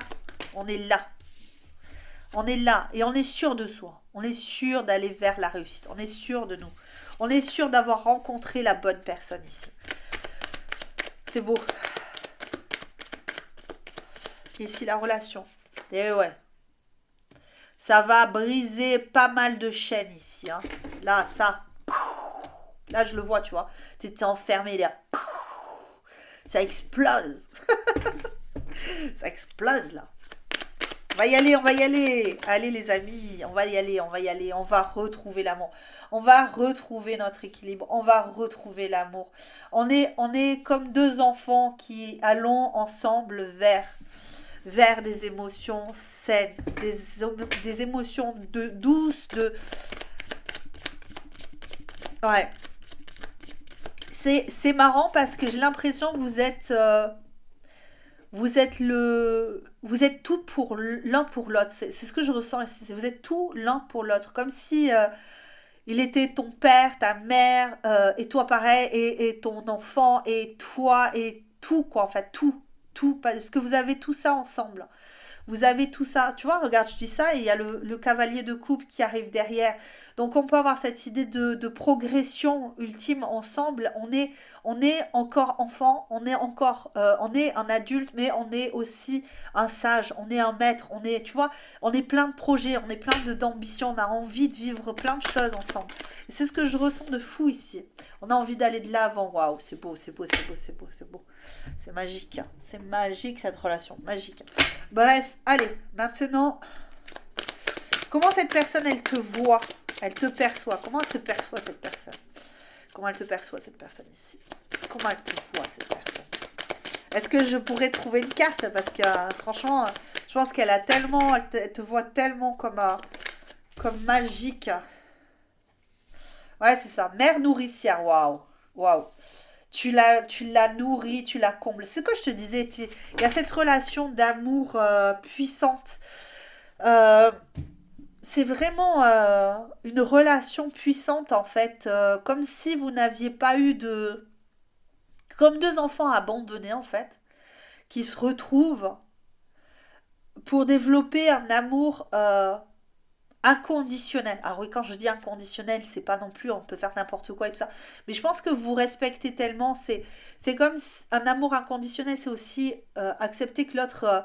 on est là, on est là, et on est sûr de soi, on est sûr d'aller vers la réussite, on est sûr de nous, on est sûr d'avoir rencontré la bonne personne ici. C'est beau. Ici, la relation. Et ouais. Ça va briser pas mal de chaînes ici. Hein. Là, ça. Là, je le vois, tu vois. Tu étais enfermé là. Ça explose. Ça explose là. On va y aller, on va y aller. Allez les amis, on va y aller, on va y aller. On va retrouver l'amour. On va retrouver notre équilibre. On va retrouver l'amour. On est comme deux enfants qui allons ensemble vers des émotions saines, des émotions douces, Ouais. C'est marrant parce que j'ai l'impression que vous êtes tout pour l'un pour l'autre. C'est ce que je ressens ici. Vous êtes tout l'un pour l'autre. Comme si il était ton père, ta mère, et toi pareil, et ton enfant, et toi, et tout, quoi, en fait, tout. Tout, parce que vous avez tout ça ensemble. Vous avez tout ça. Tu vois, regarde, je dis ça et il y a le cavalier de coupe qui arrive derrière. Donc on peut avoir cette idée de progression ultime ensemble. On est encore enfant, on est un adulte, mais on est aussi un sage, on est un maître, on est, tu vois, on est plein de projets, on est plein d'ambitions, on a envie de vivre plein de choses ensemble. Et c'est ce que je ressens de fou ici. On a envie d'aller de l'avant. Waouh, c'est beau, c'est beau, c'est beau, c'est beau, c'est beau. C'est magique. C'est magique cette relation, magique. Bref, allez, maintenant, comment cette personne, elle te voit, elle te perçoit, comment elle te perçoit cette personne? Comment elle te perçoit cette personne ici? Comment elle te voit cette personne? Est-ce que je pourrais trouver une carte? Parce que franchement, je pense qu'elle a tellement, elle te voit tellement comme magique. Ouais, c'est ça. Mère nourricière, waouh, waouh. Tu la nourris, tu la combles. C'est ce que je te disais. Il y a cette relation d'amour puissante. Euh, c'est vraiment une relation puissante en fait, comme si vous n'aviez pas eu de... Comme deux enfants abandonnés en fait, qui se retrouvent pour développer un amour inconditionnel. Alors oui, quand je dis inconditionnel, c'est pas non plus on peut faire n'importe quoi et tout ça. Mais je pense que vous respectez tellement. C'est comme un amour inconditionnel, c'est aussi accepter que l'autre,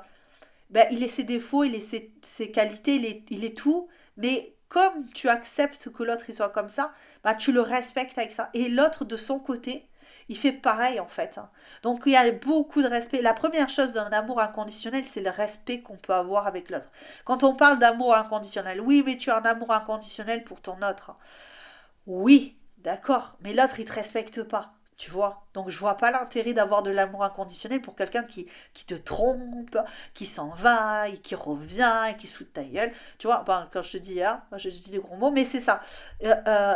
ben, il ait ses défauts, il ait ses qualités, il est tout. Mais comme tu acceptes que l'autre il soit comme ça, bah, tu le respectes avec ça. Et l'autre de son côté, il fait pareil en fait. Hein. Donc il y a beaucoup de respect. La première chose d'un amour inconditionnel, c'est le respect qu'on peut avoir avec l'autre. Quand on parle d'amour inconditionnel, oui, mais tu as un amour inconditionnel pour ton autre. Oui, d'accord, mais l'autre il te respecte pas. Tu vois, donc je vois pas l'intérêt d'avoir de l'amour inconditionnel pour quelqu'un qui te trompe, qui s'en va, et qui revient, et qui se fout de ta gueule. Tu vois, ben, quand je te dis, hein, je dis des gros mots, mais c'est ça.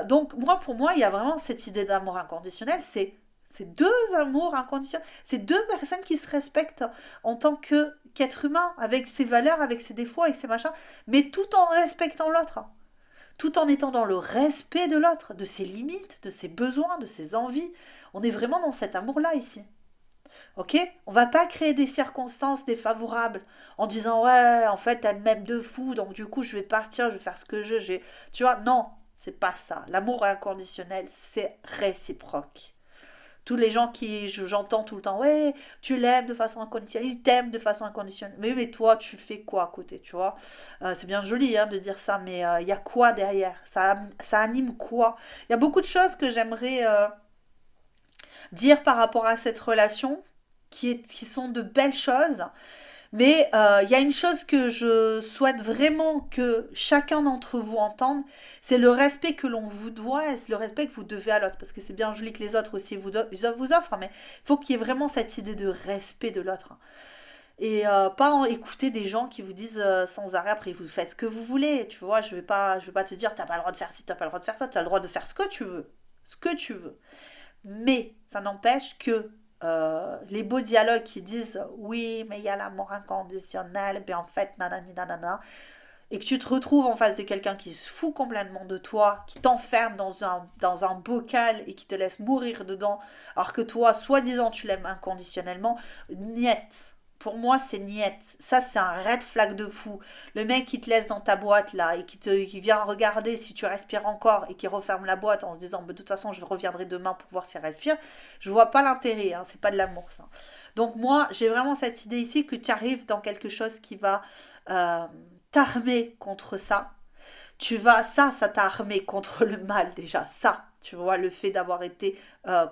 Donc moi, pour moi, il y a vraiment cette idée d'amour inconditionnel, c'est deux amours inconditionnels, c'est deux personnes qui se respectent en tant qu'être humain, avec ses valeurs, avec ses défauts, avec ses machins, mais tout en respectant l'autre, tout en étant dans le respect de l'autre, de ses limites, de ses besoins, de ses envies. On est vraiment dans cet amour-là ici. Ok? On va pas créer des circonstances défavorables en disant ouais, en fait, elle m'aime de fou, donc du coup, je vais partir, je vais faire ce que je j'ai. Tu vois, non, c'est pas ça. L'amour inconditionnel, c'est réciproque. Tous les gens qui j'entends tout le temps, ouais, tu l'aimes de façon inconditionnelle, il t'aime de façon inconditionnelle. Mais, oui, mais toi, tu fais quoi à côté, tu vois? C'est bien joli hein, de dire ça, mais il y a quoi derrière? Ça anime quoi? Il y a beaucoup de choses que j'aimerais dire par rapport à cette relation, qui sont de belles choses. Mais il y a une chose que je souhaite vraiment que chacun d'entre vous entende, c'est le respect que l'on vous doit et c'est le respect que vous devez à l'autre. Parce que c'est bien joli que les autres aussi vous offrent, mais il faut qu'il y ait vraiment cette idée de respect de l'autre. Et pas écouter des gens qui vous disent sans arrêt, après vous faites ce que vous voulez. Tu vois, je vais pas te dire, t'as pas le droit de faire ci, t'as pas le droit de faire ça, t'as le droit de faire ce que tu veux. Ce que tu veux. Mais ça n'empêche que les beaux dialogues qui disent oui, mais il y a l'amour inconditionnel, et puis en fait, nanani nanana, et que tu te retrouves en face de quelqu'un qui se fout complètement de toi, qui t'enferme dans un bocal et qui te laisse mourir dedans, alors que toi, soi-disant, tu l'aimes inconditionnellement, niette. Pour moi, c'est niette. Ça, c'est un red flag de fou. Le mec qui te laisse dans ta boîte là et qui vient regarder si tu respires encore et qui referme la boîte en se disant de toute façon, je reviendrai demain pour voir si elle respire. Je vois pas l'intérêt. Hein, c'est pas de l'amour ça. Donc moi, j'ai vraiment cette idée ici que tu arrives dans quelque chose qui va euh, t'armer contre ça. Ça t'a armé contre le mal déjà. Ça, tu vois, le fait d'avoir été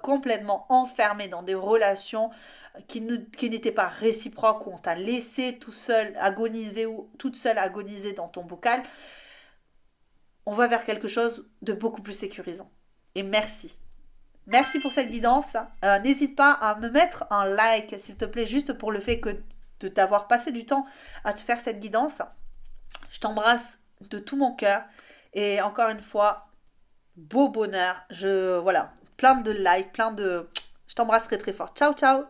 complètement enfermé dans des relations qui n'étaient pas réciproques, où on t'a laissé tout seul agoniser ou toute seule agoniser dans ton bocal, on va vers quelque chose de beaucoup plus sécurisant. Et merci. Merci pour cette guidance. N'hésite pas à me mettre un like, s'il te plaît, juste pour le fait que de t'avoir passé du temps à te faire cette guidance. Je t'embrasse de tout mon cœur. Et encore une fois, beau bonheur. Voilà, plein de likes, plein de... Je t'embrasse très très fort. Ciao, ciao.